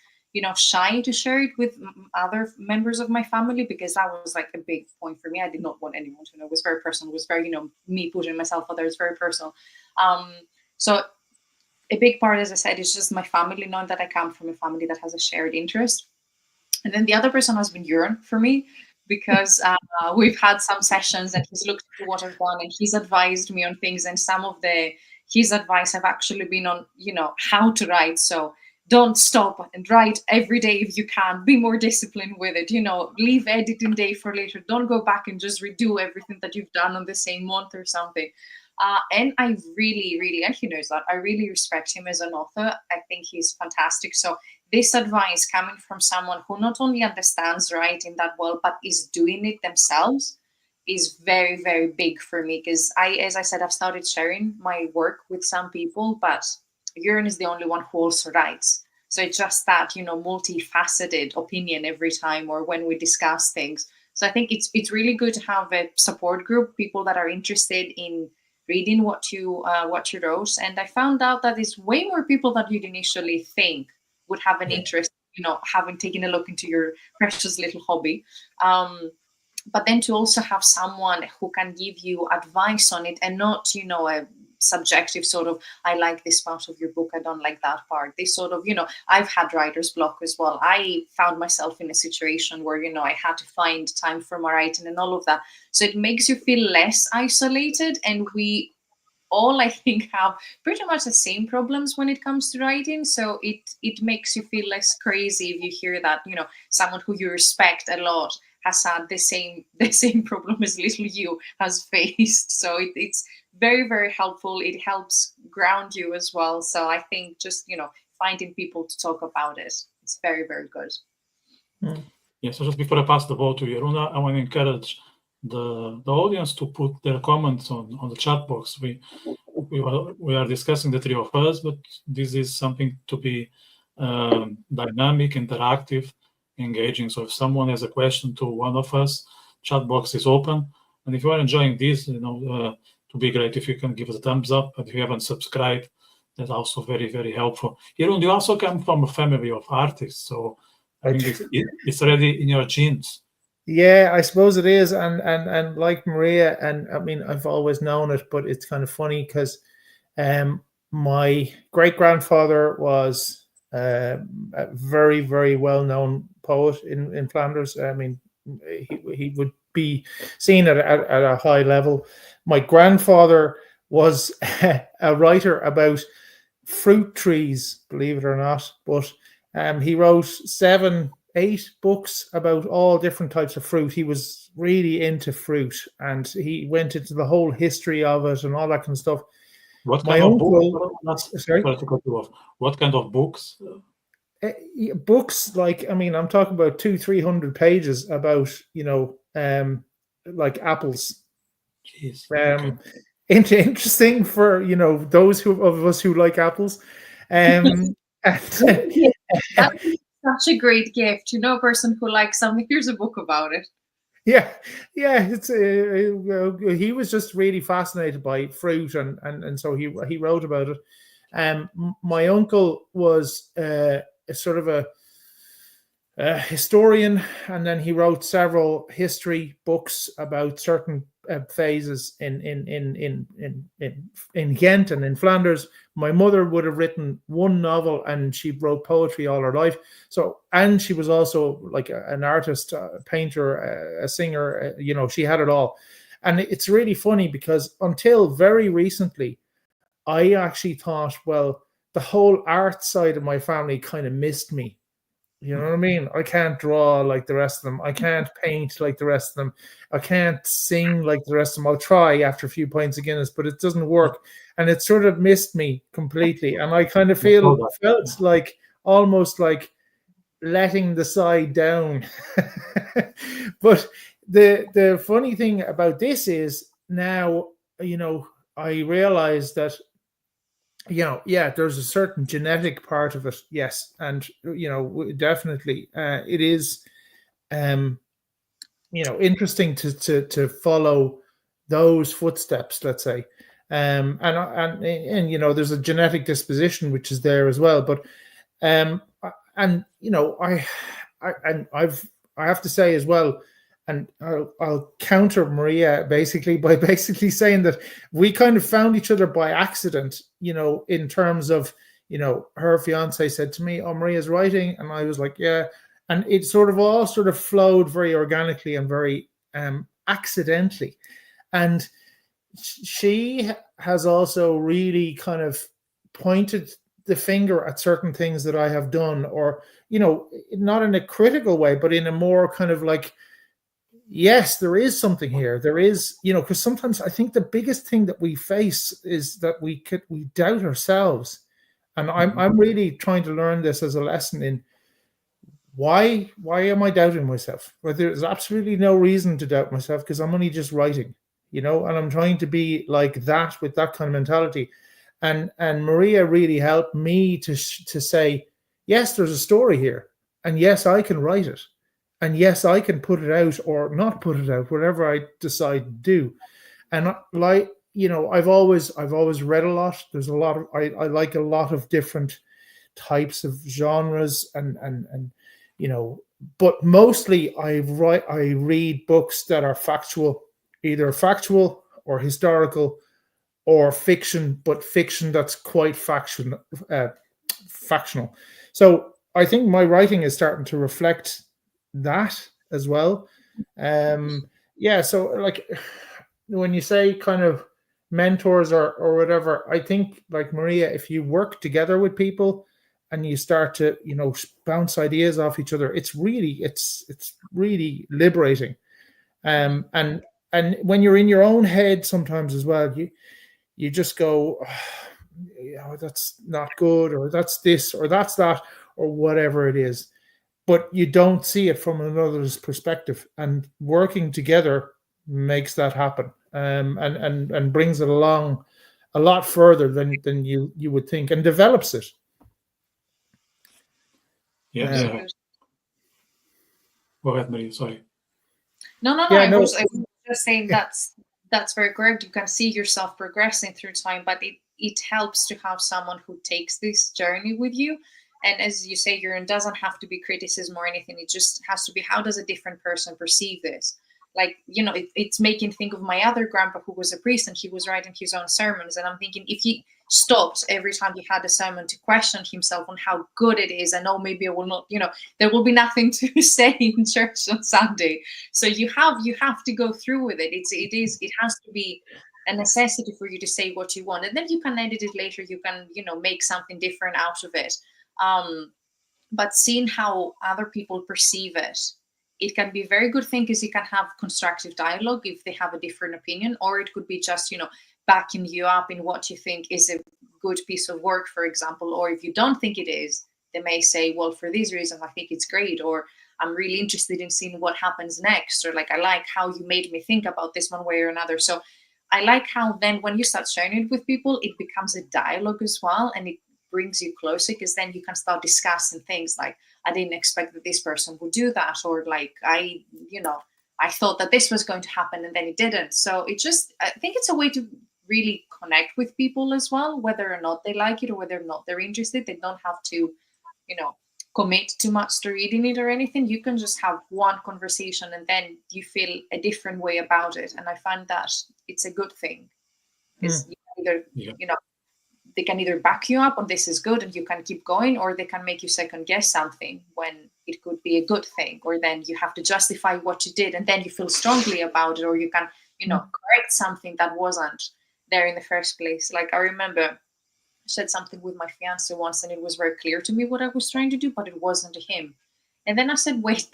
shy to share it with other members of my family, because that was like a big point for me. I did not want anyone to know. It was very personal. It was very, me putting myself out there. It's very personal. So a big part, as I said, is just my family, knowing that I come from a family that has a shared interest. And then the other person has been Jeroen for me, because we've had some sessions and he's looked at what I've done and he's advised me on things. And some of his advice have actually been on, how to write. So don't stop and write every day if you can. Be more disciplined with it. Leave editing day for later. Don't go back and just redo everything that you've done on the same month or something. And I really, really, and he knows that, I really respect him as an author. I think he's fantastic. So this advice coming from someone who not only understands writing that well, but is doing it themselves, is very, very big for me. Because as I said, I've started sharing my work with some people, but Jeroen is the only one who also writes. So it's just that, multifaceted opinion every time or when we discuss things. So I think it's really good to have a support group, people that are interested in reading what you wrote. And I found out that it's way more people than you'd initially think would have an interest, having taken a look into your precious little hobby. But then to also have someone who can give you advice on it, and not, a subjective sort of, I like this part of your book, I don't like that part. They sort of, I've had writer's block as well. I found myself in a situation where, I had to find time for my writing and all of that. So it makes you feel less isolated. And we all, I think, have pretty much the same problems when it comes to writing. So it makes you feel less crazy if you hear that, someone who you respect a lot has had the same problem as little you has faced. So it's very, very helpful. It helps ground you as well. So I think just, finding people to talk about it, it's very, very good. Yeah, so just before I pass the ball to Jeroen, I want to encourage the audience to put their comments on the chat box. We are discussing, the three of us, but this is something to be dynamic, interactive, engaging. So if someone has a question to one of us, chat box is open. And if you are enjoying this, to be great if you can give us a thumbs up. And if you haven't subscribed, that's also very, very helpful. Jeroen, you also come from a family of artists, so I think it's already in your genes. Yeah, I suppose it is. And like Maria, and I mean, I've always known it, but it's kind of funny because my great-grandfather was a very, very well-known poet in Flanders. I mean, he would be seen at a high level. My grandfather was a writer about fruit trees, believe it or not, but he wrote 7-8 books about all different types of fruit. He was really into fruit, and he went into the whole history of it and all that kind of stuff. What kind of books? Sorry to cut you off. What kind of books? Books, like, I mean, I'm talking about 200-300 pages about, like apples. Jeez. Okay. Interesting for, those of us who like apples. That's such a great gift. A person who likes something, here's a book about it. Yeah, yeah. It's he was just really fascinated by fruit, and so he wrote about it. My uncle was a sort of a historian, and then he wrote several history books about certain phases in Ghent and in Flanders. My mother would have written one novel, and she wrote poetry all her life. So, and she was also like an artist, a painter, a singer. She had it all. And it's really funny because until very recently, I actually thought, well, the whole art side of my family kind of missed me. You know what I mean? I can't draw like the rest of them. I can't paint like the rest of them. I can't sing like the rest of them. I'll try after a few pints of Guinness, but it doesn't work. And it sort of missed me completely. And I kind of felt like almost like letting the side down. But the funny thing about this is now, I realize that there's a certain genetic part of it, yes, and definitely it is interesting to follow those footsteps, let's say, and there's a genetic disposition which is there as well, but I have to say as well, and I'll counter Maria basically by basically saying that we kind of found each other by accident, in terms of, her fiance said to me, "Oh, Maria's writing," and I was like, "Yeah," and it all flowed very organically and very accidentally, and she has also really kind of pointed the finger at certain things that I have done, or not in a critical way, but in a more kind of like, yes, there is something here. There is, because sometimes I think the biggest thing that we face is that we doubt ourselves. And I'm really trying to learn this as a lesson in why am I doubting myself? Well, there's absolutely no reason to doubt myself because I'm only just writing, and I'm trying to be like that with that kind of mentality. And Maria really helped me to say, yes, there's a story here. And yes, I can write it. And yes, I can put it out or not put it out, whatever I decide to do. And I've always read a lot. There's a lot of I like a lot of different types of genres and but mostly I read books that are factual, either factual or historical or fiction, but fiction that's quite factional. So I think my writing is starting to reflect that as well. So like when you say kind of mentors or whatever, I think like Maria, if you work together with people and you start to bounce ideas off each other, it's really liberating. And when you're in your own head sometimes as well, you just go, that's not good, or that's this, or that's that, or whatever it is. But you don't see it from another's perspective, and working together makes that happen, and brings it along a lot further than you would think, and develops it. Yeah. Go ahead, Maria. Sorry. No. I was just saying that's very correct. You can see yourself progressing through time, but it helps to have someone who takes this journey with you. And as you say, Jeroen, doesn't have to be criticism or anything. It just has to be, how does a different person perceive this? Like, it's making think of my other grandpa who was a priest, and he was writing his own sermons. And I'm thinking, if he stopped every time he had a sermon to question himself on how good it is, and maybe I will not, there will be nothing to say in church on Sunday. So you have to go through with it. It has to be a necessity for you to say what you want, and then you can edit it later. You can, make something different out of it. But seeing how other people perceive it can be a very good thing, because you can have constructive dialogue if they have a different opinion, or it could be just, backing you up in what you think is a good piece of work, for example. Or if you don't think it is, they may say, well, for this reason, I think it's great, or I'm really interested in seeing what happens next, or like, I like how you made me think about this one way or another. So I like how then when you start sharing it with people, it becomes a dialogue as well, and it brings you closer, because then you can start discussing things like, I didn't expect that this person would do that, or like, I I thought that this was going to happen and then it didn't. So I think it's a way to really connect with people as well, whether or not they like it or whether or not they're interested. They don't have to, commit too much to reading it or anything. You can just have one conversation and then you feel a different way about it. And I find that it's a good thing. Because they can either back you up on this is good and you can keep going, or they can make you second guess something when it could be a good thing, or then you have to justify what you did and then you feel strongly about it, or you can, correct something that wasn't there in the first place. Like I remember I said something with my fiance once and it was very clear to me what I was trying to do, but it wasn't to him. And then I said, wait,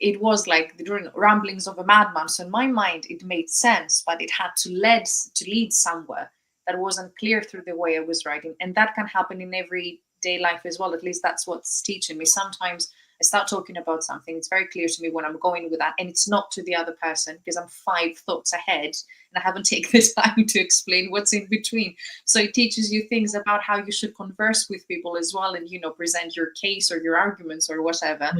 it was like the ramblings of a madman. So in my mind, it made sense, but it had to lead somewhere that wasn't clear through the way I was writing. And that can happen in everyday life as well. At least that's what's teaching me. Sometimes I start talking about something. It's very clear to me when I'm going with that. And it's not to the other person because I'm 5 thoughts ahead and I haven't taken the time to explain what's in between. So it teaches you things about how you should converse with people as well and, present your case or your arguments or whatever.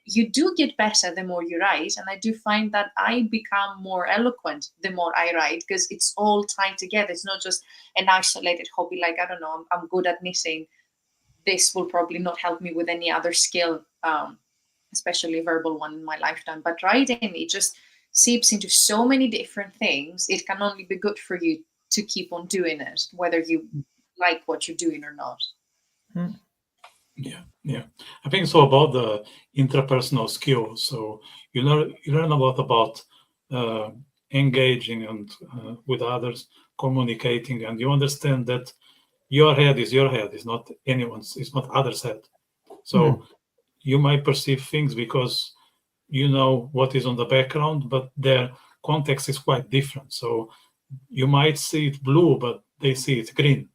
You do get better the more you write, and I do find that I become more eloquent the more I write because it's all tied together. It's not just an isolated hobby, like, I don't know, I'm good at knitting. This will probably not help me with any other skill, especially a verbal one in my lifetime. But writing, it just seeps into so many different things. It can only be good for you to keep on doing it, whether you like what you're doing or not. Yeah. I think so about the interpersonal skills. So you learn a lot about engaging and with others, communicating, and you understand that your head is your head. It's not anyone's. It's not others' head. So you might perceive things because you know what is on the background, but their context is quite different. So you might see it blue, but they see it green.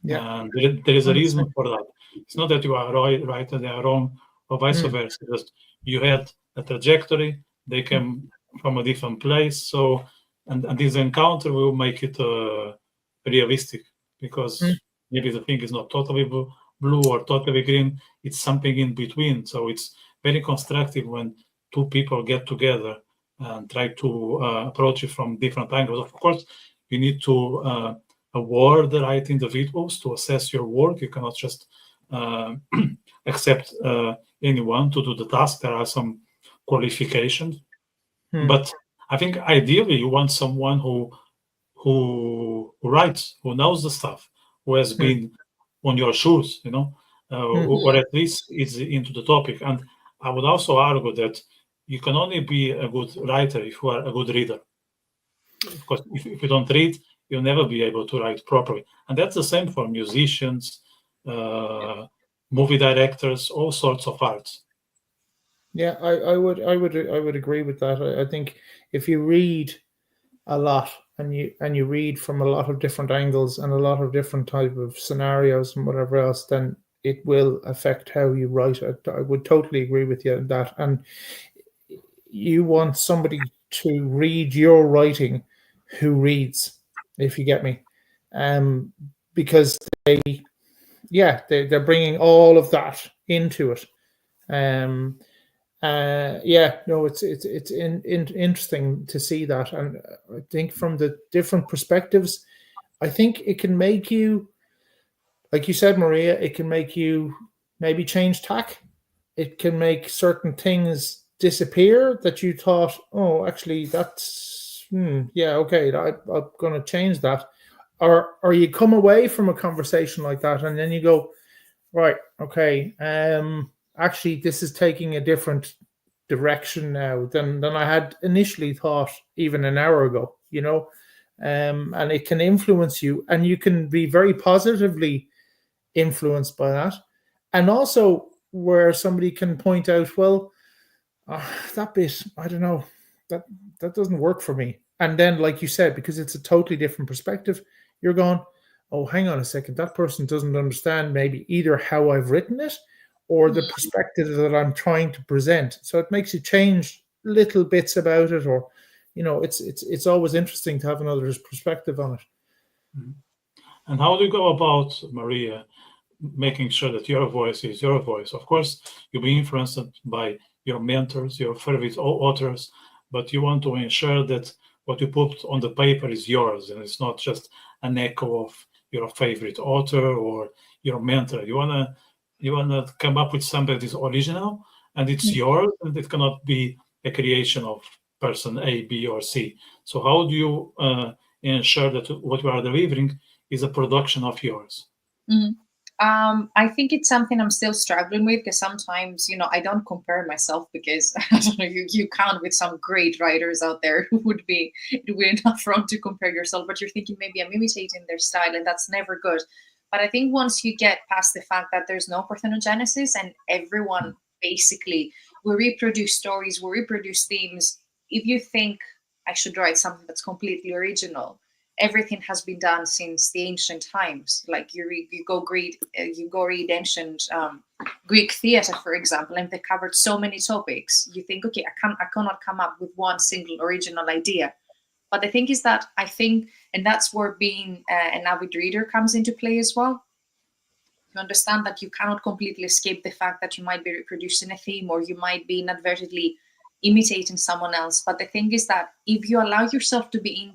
Yeah. And there is a reason for that. It's not that you are right and they are wrong, or vice versa. Just you had a trajectory, they came from a different place. So, and this encounter will make it realistic because maybe the thing is not totally blue or totally green. It's something in between. So it's very constructive when 2 people get together and try to approach it from different angles. Of course, you need to award the right individuals to assess your work. You cannot just accept anyone to do the task. There are some qualifications, but I think ideally you want someone who writes, who knows the stuff, who has been on your shoes, or at least is into the topic. And I would also argue that you can only be a good writer if you are a good reader. Because if you don't read, you'll never be able to write properly. And that's the same for musicians, movie directors, all sorts of arts. Yeah, I would agree with that. I think if you read a lot and you read from a lot of different angles and a lot of different type of scenarios and whatever else, then it will affect how you write. I would totally agree with you on that. And you want somebody to read your writing who reads, if you get me, because they're bringing all of that into it. It's interesting to see that, and I think from the different perspectives, I think it can make you, like you said, Maria, it can make you maybe change tack. It can make certain things disappear that you thought, oh, actually, that's okay, I'm going to change that, or you come away from a conversation like that, and then you go, right, okay, actually, this is taking a different direction now than I had initially thought even an hour ago, and it can influence you, and you can be very positively influenced by that. And also where somebody can point out, well, that bit, I don't know, that doesn't work for me. And then, like you said, because it's a totally different perspective, you're going, oh, hang on a second, that person doesn't understand maybe either how I've written it or the perspective that I'm trying to present. So it makes you change little bits about it, or, it's always interesting to have another perspective on it. And how do you go about, Maria, making sure that your voice is your voice? Of course, you'll be influenced by your mentors, your favorite authors, but you want to ensure that what you put on the paper is yours, and it's not just an echo of your favorite author or your mentor. You wanna come up with something that is original and it's yours, and it cannot be a creation of person A, B, or C. So how do you ensure that what you are delivering is a production of yours? I think it's something I'm still struggling with, because sometimes, I don't compare myself, because I don't know, you count with some great writers out there who would be not wrong to compare yourself, but you're thinking maybe I'm imitating their style, and that's never good. But I think once you get past the fact that there's no parthenogenesis and everyone basically, we reproduce stories, we reproduce themes. If you think I should write something that's completely original, everything has been done since the ancient times. Like you go read ancient Greek theater, for example, and they covered so many topics. You think, okay, I cannot come up with one single original idea. But the thing is that I think, and that's where being an avid reader comes into play as well. You understand that you cannot completely escape the fact that you might be reproducing a theme, or you might be inadvertently imitating someone else. But the thing is that if you allow yourself to be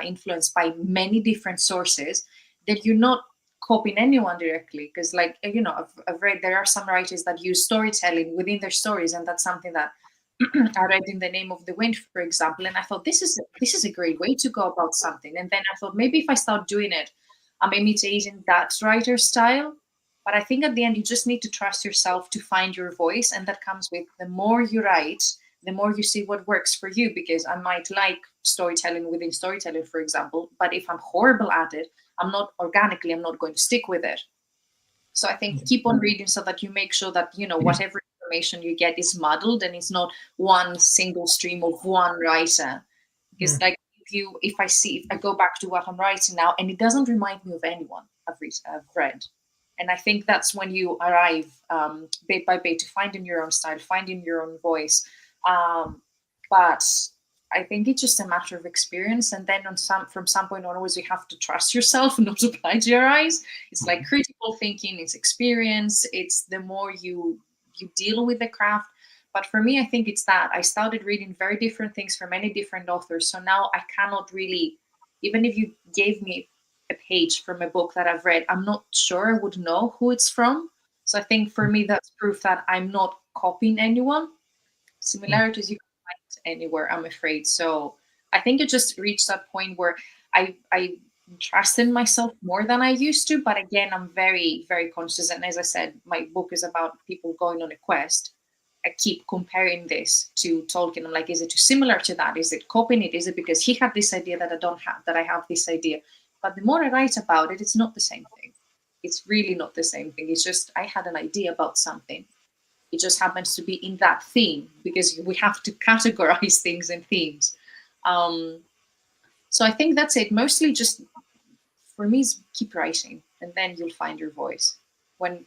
influenced by many different sources, then you're not copying anyone directly. Because, like, I've read there are some writers that use storytelling within their stories, and that's something that I read in The Name of the Wind, for example, and I thought this is a great way to go about something. And then I thought, maybe if I start doing it, I'm imitating that writer's style. But I think at the end, you just need to trust yourself to find your voice, and that comes with the more you write, the more you see what works for you. Because I might like storytelling within storytelling, for example, but if I'm horrible at it, I'm not going to stick with it. So I think keep on reading, so that you make sure that, whatever information you get is muddled and it's not one single stream of one writer. Because like, if I go back to what I'm writing now, and it doesn't remind me of anyone I've read. And I think that's when you arrive bit by bit to finding your own style, finding your own voice. But I think it's just a matter of experience. And then from some point onwards, you have to trust yourself and not to plagiarize. It's like critical thinking, it's experience, it's the more you deal with the craft. But for me, I think it's that I started reading very different things from many different authors. So now I cannot really, even if you gave me a page from a book that I've read, I'm not sure I would know who it's from. So I think for me, that's proof that I'm not copying anyone. Similarities you can find anywhere, I'm afraid. So I think it just reached that point where I trust in myself more than I used to. But again, I'm very, very conscious. And as I said, my book is about people going on a quest. I keep comparing this to Tolkien. I'm like, is it too similar to that? Is it copying it? Is it because he had this idea that I don't have, that I have this idea? But the more I write about it, it's not the same thing. It's really not the same thing. It's just, I had an idea about something. It just happens to be in that theme, because we have to categorize things in themes. So I think that's it. Mostly just, for me, is keep writing, and then you'll find your voice. When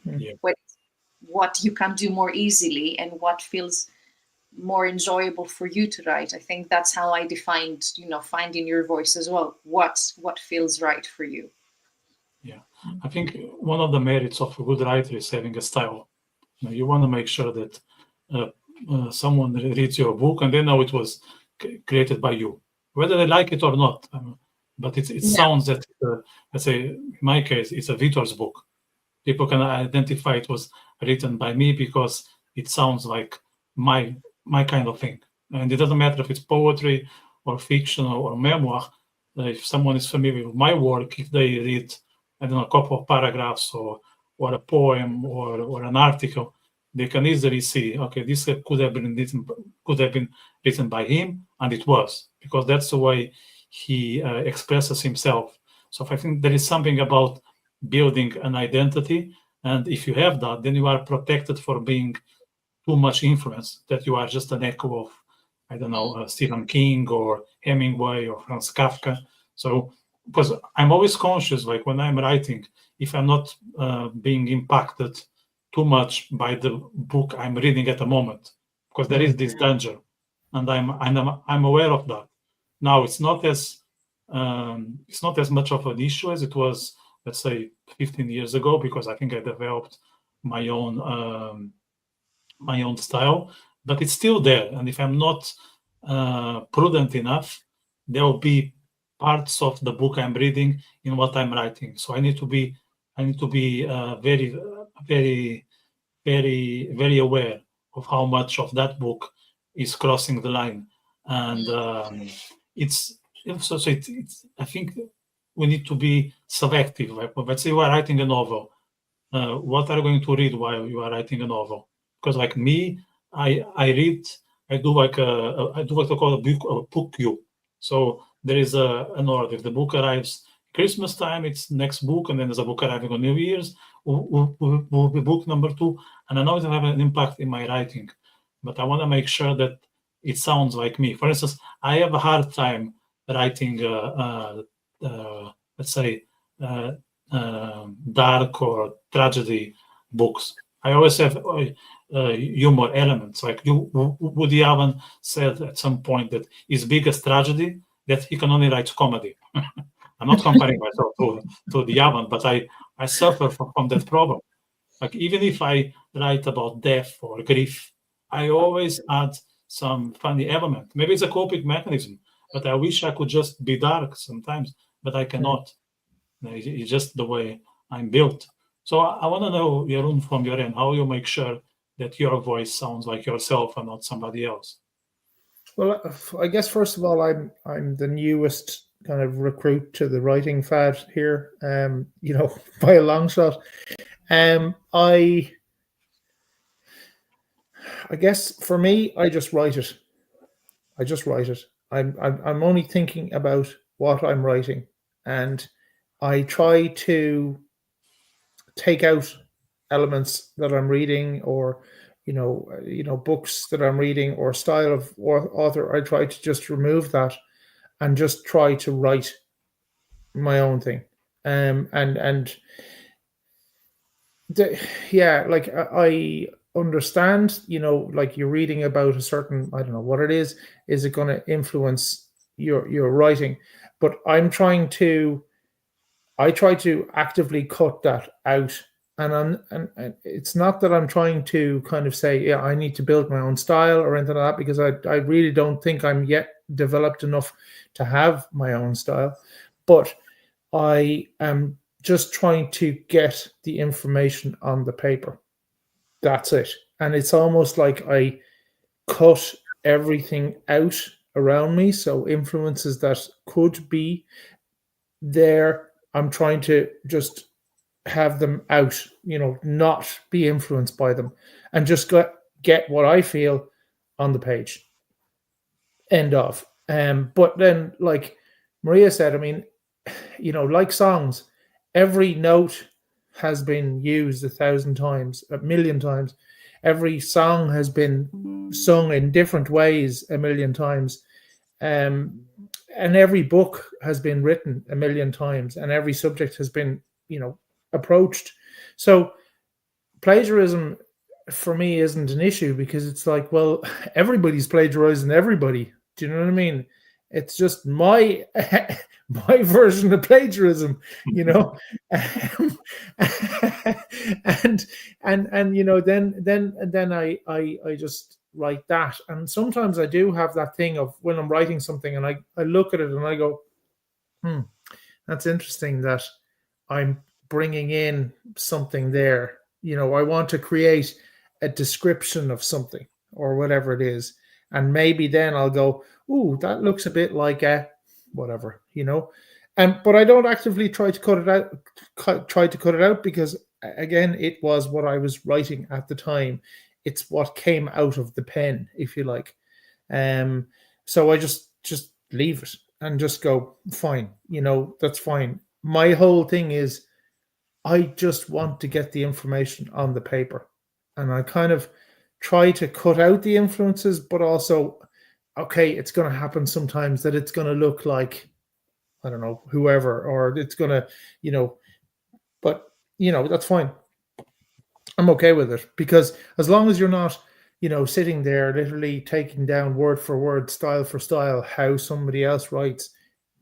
what you can do more easily and what feels more enjoyable for you to write. I think that's how I defined, finding your voice as well. What feels right for you. Yeah, I think one of the merits of a good writer is having a style. You want to make sure that someone reads your book and they know it was created by you, whether they like it or not. But it sounds that, let's say, in my case, it's a Vitor's book. People can identify it was written by me because it sounds like my kind of thing. And it doesn't matter if it's poetry or fiction or memoir. If someone is familiar with my work, if they read, I don't know, a couple of paragraphs or a poem or an article, they can easily see, okay, this could have been written by him, and it was, because that's the way he expresses himself. So I think there is something about building an identity, and if you have that, then you are protected for being too much influence, that you are just an echo of, I don't know, Stephen King or Hemingway or Franz Kafka. So, because I'm always conscious, like when I'm writing, if I'm not being impacted too much by the book I'm reading at the moment, because there is this danger, and I'm aware of that. Now it's not as much of an issue as it was, let's say, 15 years ago, because I think I developed my own style, but it's still there. And if I'm not prudent enough, there will be parts of the book I'm reading in what I'm writing. So I need to be very, very, very, very aware of how much of that book is crossing the line. And it's I think we need to be selective. Like, let's say you are writing a novel. What are you going to read while you are writing a novel? Because like me, I read. I do what I call a book queue. So there is an order. If the book arrives Christmas time, it's next book, and then there's a book arriving on New Year's, will be book number 2. And I know it will have an impact in my writing, but I want to make sure that it sounds like me. For instance, I have a hard time writing, let's say, dark or tragedy books. I always have humor elements. Like Woody Allen said at some point that his biggest tragedy that he can only write comedy. I'm not comparing myself to the Allen, but I suffer from that problem. Like even if I write about death or grief, I always add some funny element. Maybe it's a coping mechanism, but I wish I could just be dark sometimes, but I cannot. It's just the way I'm built. So I want to know, Jeroen, from your end, how you make sure that your voice sounds like yourself and not somebody else. Well, I guess first of all, I'm the newest kind of recruit to the writing fad here. By a long shot. I guess for me, I just write it. I'm only thinking about what I'm writing, and I try to take out elements that I'm reading, or books that I'm reading, or style of author. I try to just remove that and just try to write my own thing. I understand, like you're reading about a certain, I don't know what it is it going to influence your writing? But I try to actively cut that out. And it's not that I'm trying to kind of say, yeah, I need to build my own style or anything like that, because I really don't think I'm yet developed enough to have my own style. But I am just trying to get the information on the paper. That's it. And it's almost like I cut everything out around me. So influences that could be there, I'm trying to just have them out, not be influenced by them, and just get what I feel on the page. End of. But then, like Maria said, I mean, like songs, every note has been used 1,000 times, 1,000,000 times. Every song has been sung in different ways 1,000,000 times. And every book has been written 1,000,000 times, and every subject has been, approached. So plagiarism for me isn't an issue, because it's like, well, everybody's plagiarizing everybody. Do you know what I mean? It's just my version of plagiarism, and then I just write that. And sometimes I do have that thing of when I'm writing something and I look at it and I go, that's interesting that I'm bringing in something there. I want to create a description of something or whatever it is. And maybe then I'll go, ooh, that looks a bit like a whatever, but I don't actively try to cut it out, because again, it was what I was writing at the time. It's what came out of the pen, if you like. So I just leave it and just go, fine, that's fine. My whole thing is I just want to get the information on the paper, and I kind of try to cut out the influences, but also, okay, it's going to happen sometimes that it's going to look like, I don't know, whoever, or it's going to, but, that's fine. I'm okay with it, because as long as you're not, sitting there literally taking down word for word, style for style, how somebody else writes,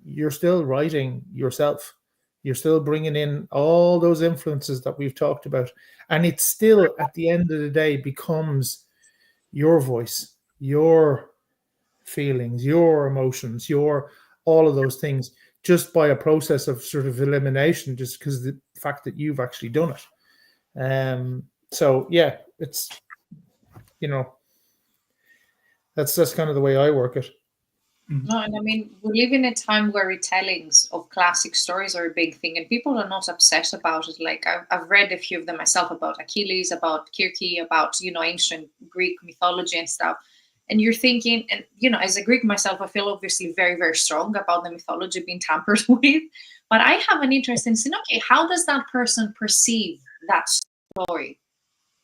you're still writing yourself. You're still bringing in all those influences that we've talked about. And it still, at the end of the day, becomes your voice, your feelings, your emotions, your all of those things, just by a process of sort of elimination, just because of the fact that you've actually done it. So yeah, it's, you know, that's kind of the way I work it. No, and I mean, we live in a time where retellings of classic stories are a big thing, and people are not upset about it. Like I've read a few of them myself, about Achilles, about Kirky, about, you know, ancient Greek mythology and stuff. And you're thinking, and, you know, as a Greek myself, I feel obviously very, very strong about the mythology being tampered with. But I have an interest in saying, okay, how does that person perceive that story?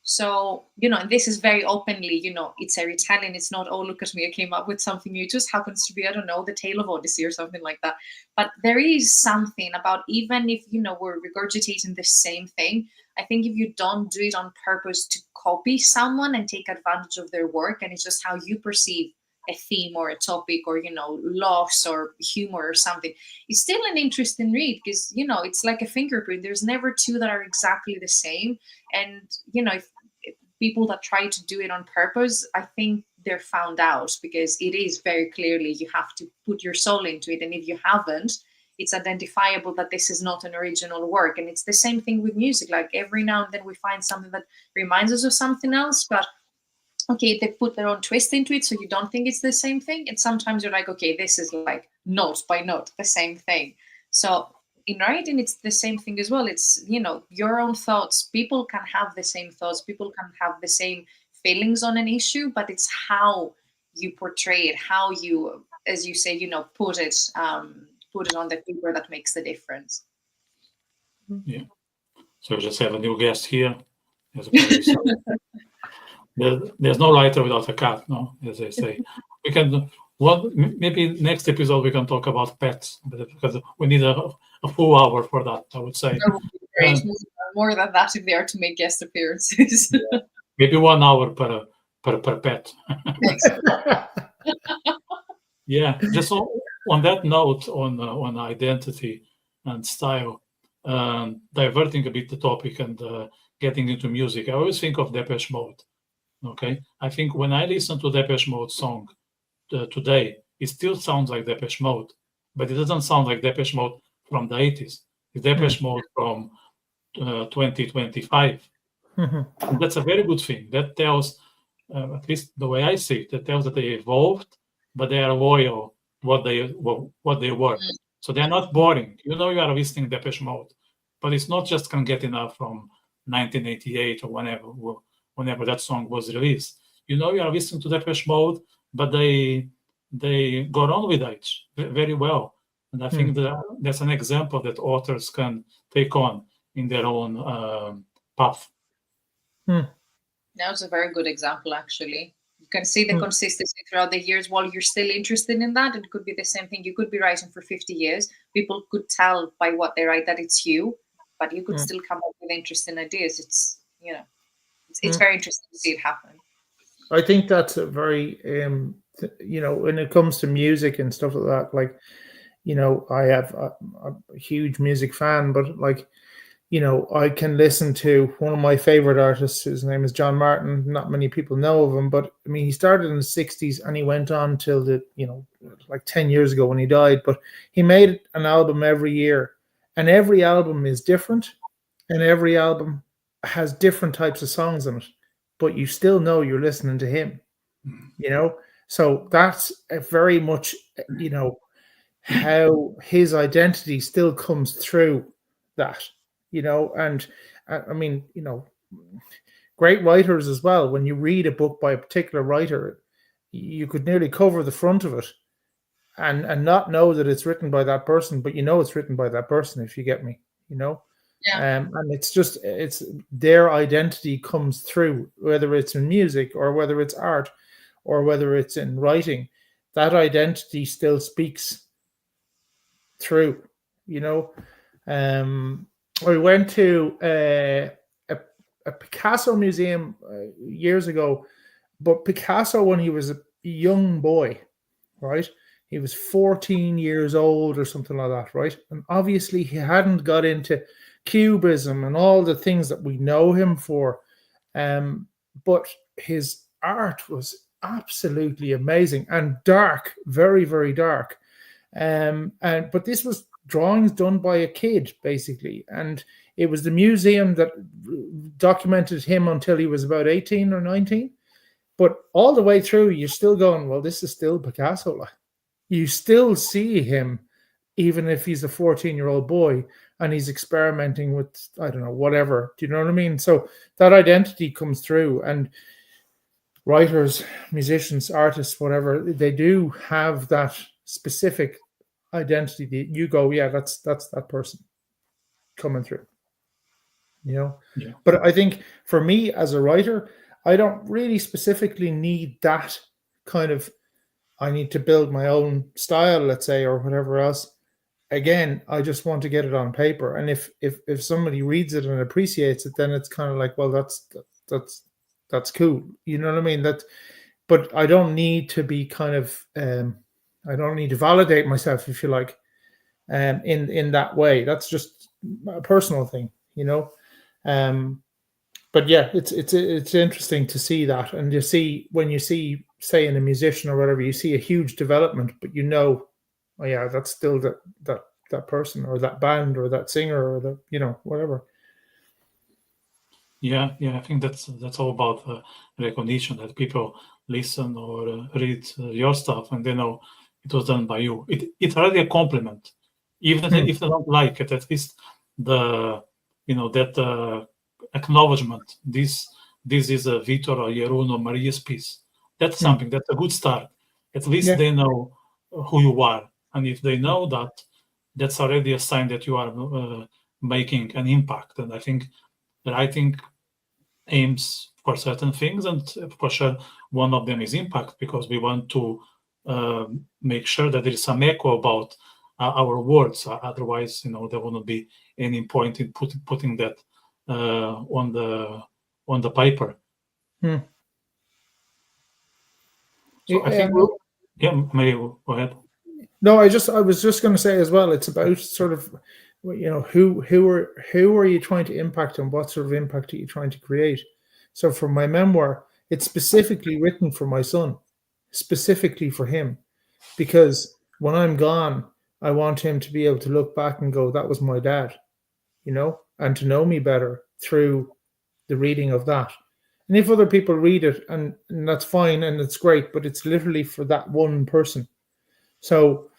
So, you know, and this is very openly, you know, it's a retelling. It's not, oh, look at me, I came up with something new. It just happens to be, I don't know, the Tale of Odyssey or something like that. But there is something about, even if, you know, we're regurgitating the same thing, I think if you don't do it on purpose to copy someone and take advantage of their work, and it's just how you perceive a theme or a topic, or, you know, loss or humor or something, it's still an interesting read, because, you know, it's like a fingerprint. There's never two that are exactly the same. And, you know, if people that try to do it on purpose, I think they're found out, because it is very clearly, you have to put your soul into it. And if you haven't, it's identifiable that this is not an original work. And it's the same thing with music. Like every now and then we find something that reminds us of something else, but okay, they put their own twist into it, so you don't think it's the same thing. And sometimes you're like, okay, this is like note by note the same thing. So in writing, it's the same thing as well. It's, you know, your own thoughts. People can have the same thoughts. People can have the same feelings on an issue, but it's how you portray it, how you, as you say, you know, put it on the paper that makes the difference. Yeah. So we just have a new guest here. There's no writer without a cat, no, as they say. We can, well, maybe next episode we can talk about pets, because we need a full hour for that, I would say. That would be great. More than that if they are to make guest appearances. Yeah. Maybe 1 hour per pet. Yeah, just on that note, on identity and style, diverting a bit the topic and getting into music, I always think of Depeche Mode. Okay, I think when I listen to Depeche Mode song today, it still sounds like Depeche Mode, but it doesn't sound like Depeche Mode from the 80s. It's Depeche Mode from 2025. And that's a very good thing. That tells, at least the way I see it, that tells that they evolved, but they are loyal what they were. So they're not boring. You know, you are listening Depeche Mode, but it's not just Can't Get Enough from 1988 or whenever that song was released. You know, you are listening to Depeche Mode, but they got on with it very well. And I think that's an example that authors can take on in their own path. That was a very good example, actually. You can see the consistency throughout the years while you're still interested in that. It could be the same thing. You could be writing for 50 years. People could tell by what they write that it's you, but you could still come up with interesting ideas. It's, you know, it's very interesting to see it happen. I think that's a very, you know, when it comes to music and stuff like that, like, you know, I have a huge music fan, but like, you know, I can listen to one of my favorite artists. His name is John Martin. Not many people know of him, but I mean, he started in the 60s and he went on till you know, like 10 years ago when he died, but he made an album every year, and every album is different, and every album has different types of songs in it, but you still know you're listening to him, you know? So that's very much, you know, how his identity still comes through that, you know? And I mean, you know, great writers as well. When you read a book by a particular writer, you could nearly cover the front of it and not know that it's written by that person, but you know it's written by that person, if you get me, you know? Yeah. And it's just, it's their identity comes through, whether it's in music or whether it's art or whether it's in writing, that identity still speaks through, you know. I went to a Picasso museum years ago, but Picasso, when he was a young boy, right? He was 14 years old or something like that, right? And obviously he hadn't got into Cubism and all the things that we know him for, but his art was absolutely amazing and dark, very, very dark. But this was drawings done by a kid, basically, and it was the museum that documented him until he was about 18 or 19. But all the way through, you're still going, well, this is still Picasso. You still see him, even if he's a 14-year-old boy and he's experimenting with, I don't know, whatever. Do you know what I mean? So that identity comes through, and writers, musicians, artists, whatever, they do have that specific identity that you go, yeah, that's that person coming through, you know? Yeah. But I think for me as a writer, I don't really specifically need that kind of, I need to build my own style, let's say, or whatever else. Again, I just want to get it on paper. And if somebody reads it and appreciates it, then it's kind of like, well, that's cool. You know what I mean? But I don't need to be kind of, I don't need to validate myself, if you like, in that way. That's just a personal thing, you know. But yeah, it's interesting to see that, and you see when you see, say, in a musician or whatever, you see a huge development, but you know, oh yeah, that's still that person or that band or that singer or the, you know, whatever. Yeah, I think that's all about recognition, that people listen or read your stuff and they know it was done by you. It's already a compliment, even if they don't like it. At least the, you know, that acknowledgement. This is a Vitor or Jeroen or Maria's piece. That's something. That's a good start. At least they know who you are, and if they know that, that's already a sign that you are making an impact. And I think writing aims for certain things, and for sure one of them is impact, because we want to make sure that there is some echo about our words. Otherwise, you know, there will not be any point in putting that on the paper. So I think, Maria, go ahead. No, I was just going to say as well, it's about sort of, you know, who are you trying to impact, and what sort of impact are you trying to create? So for my memoir, it's specifically written for my son, specifically for him, because when I'm gone, I want him to be able to look back and go, that was my dad, you know, and to know me better through the reading of that. And if other people read it, and that's fine and it's great, but it's literally for that one person. So,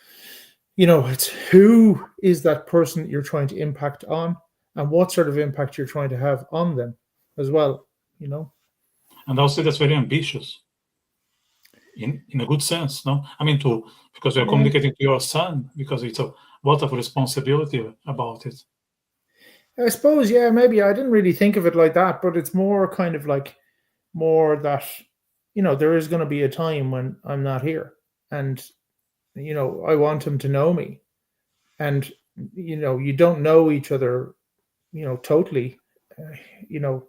you know, it's who is that person you're trying to impact on, and what sort of impact you're trying to have on them as well, you know. And also that's very ambitious in a good sense, no? I mean, because you're communicating to your son, because it's a lot of responsibility about it. I suppose, yeah, maybe I didn't really think of it like that, but it's more kind of like, more that, you know, there is going to be a time when I'm not here, and, you know, I want him to know me. And, you know, you don't know each other, you know, totally, you know,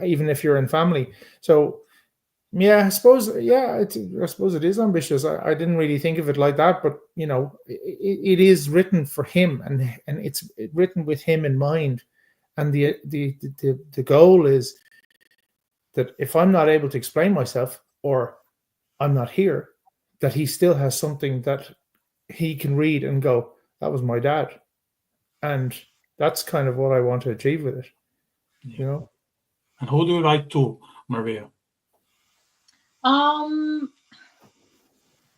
even if you're in family. So, yeah, I suppose it is ambitious. I didn't really think of it like that, but, you know, it is written for him, and it's written with him in mind. And the goal is that if I'm not able to explain myself, or I'm not here, that he still has something that he can read and go, that was my dad. And that's kind of what I want to achieve with it, you know. And who do you write to, Maria?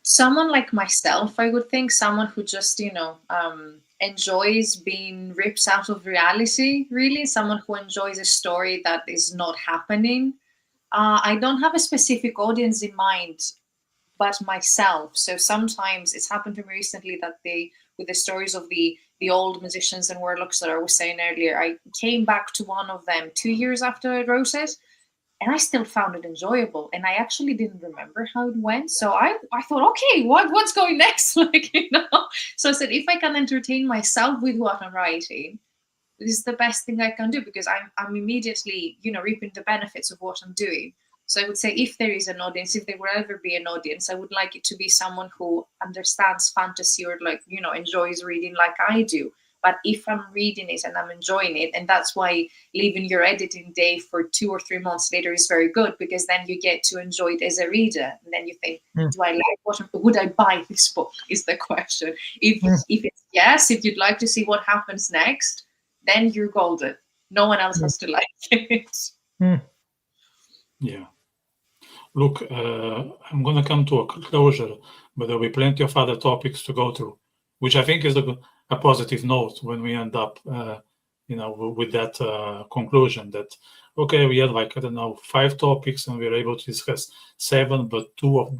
Someone like myself, I would think, someone who just, you know, enjoys being ripped out of reality, really, someone who enjoys a story that is not happening. I don't have a specific audience in mind, but myself. So sometimes it's happened to me recently that with the stories of the old musicians and warlocks that I was saying earlier, I came back to one of them 2 years after I wrote it, and I still found it enjoyable. And I actually didn't remember how it went. So I thought, okay, what's going next? Like, you know, so I said, if I can entertain myself with what I'm writing, this is the best thing I can do, because I'm immediately, you know, reaping the benefits of what I'm doing. So I would say, if there is an audience, if there will ever be an audience, I would like it to be someone who understands fantasy, or, like, you know, enjoys reading like I do, But if I'm reading it and I'm enjoying it, and that's why leaving your editing day for 2 or 3 months later is very good, because then you get to enjoy it as a reader. And then you think, do I like what? Would I buy this book? Is the question. If it's yes, if you'd like to see what happens next, then you're golden. No one else has to like it. Yeah. Look, I'm going to come to a closure, but there'll be plenty of other topics to go through, which I think is a positive note when we end up, with that conclusion that, okay, we had 5 topics and we were able to discuss 7, but 2 of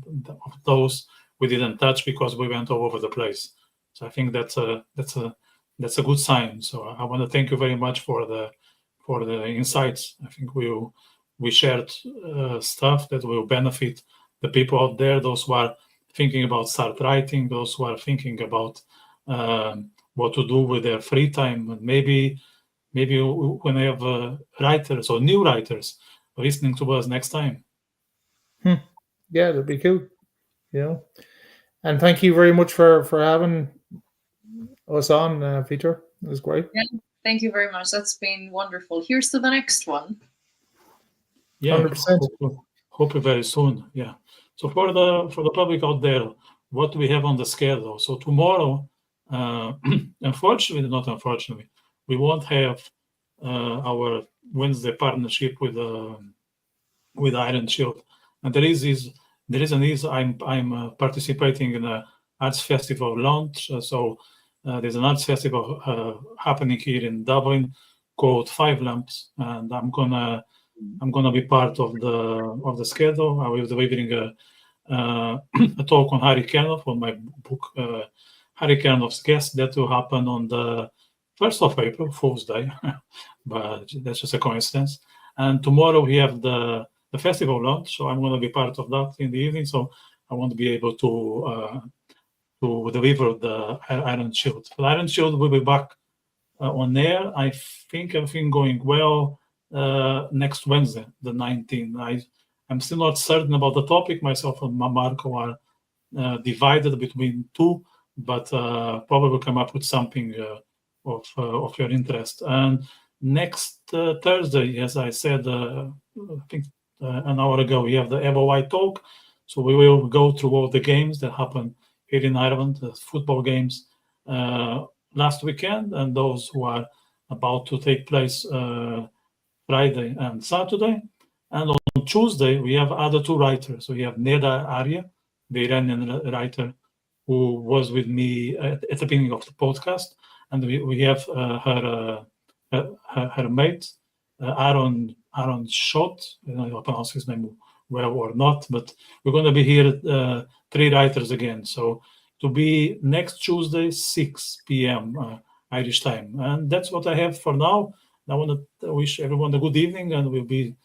those we didn't touch because we went all over the place. So I think that's a good sign. So I want to thank you very much for the insights. I think we shared stuff that will benefit the people out there, those who are thinking about start writing, those who are thinking about what to do with their free time. And maybe when I have writers or new writers listening to us next time. Yeah, that'd be cool. And thank you very much for having us on, Vitor. It was great. Yeah, thank you very much. That's been wonderful. Here's to the next one. Yeah, 100%. Hopefully very soon. Yeah. So for the public out there, what do we have on the schedule? So tomorrow, unfortunately, we won't have our Wednesday partnership with Iron Shield, and the reason is I'm participating in a arts festival launch. So there's an arts festival happening here in Dublin called Five Lamps, and I'm gonna be part of the schedule. I will be delivering a talk on Harry Kernoff on my book, Harry Kernoff's Guest. That will happen on the 1st of April, Fool's Day, but that's just a coincidence. And tomorrow we have the festival launch, so I'm going to be part of that in the evening. So I want to be able to deliver the Iron Shield. The Iron Shield will be back on air. I think everything going well next Wednesday, the 19th. I'm still not certain about the topic. Myself and Marco are divided between 2, but probably will come up with something of your interest. And next Thursday, as I said, I think an hour ago, we have the FOI talk. So we will go through all the games that happened here in Ireland, the football games last weekend, and those who are about to take place Friday and Saturday. And on Tuesday, we have other 2 writers. We have Neda Arya, the Iranian writer who was with me at the beginning of the podcast. And we have her mate, Aaron Schott. I don't know if I pronounce his name well or not, but we're going to be here 3 writers again. So to be next Tuesday, 6 p.m. Irish time. And that's what I have for now. I want to wish everyone a good evening, and we'll be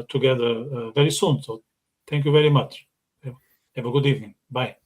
together very soon. So thank you very much. Have a good evening. Bye.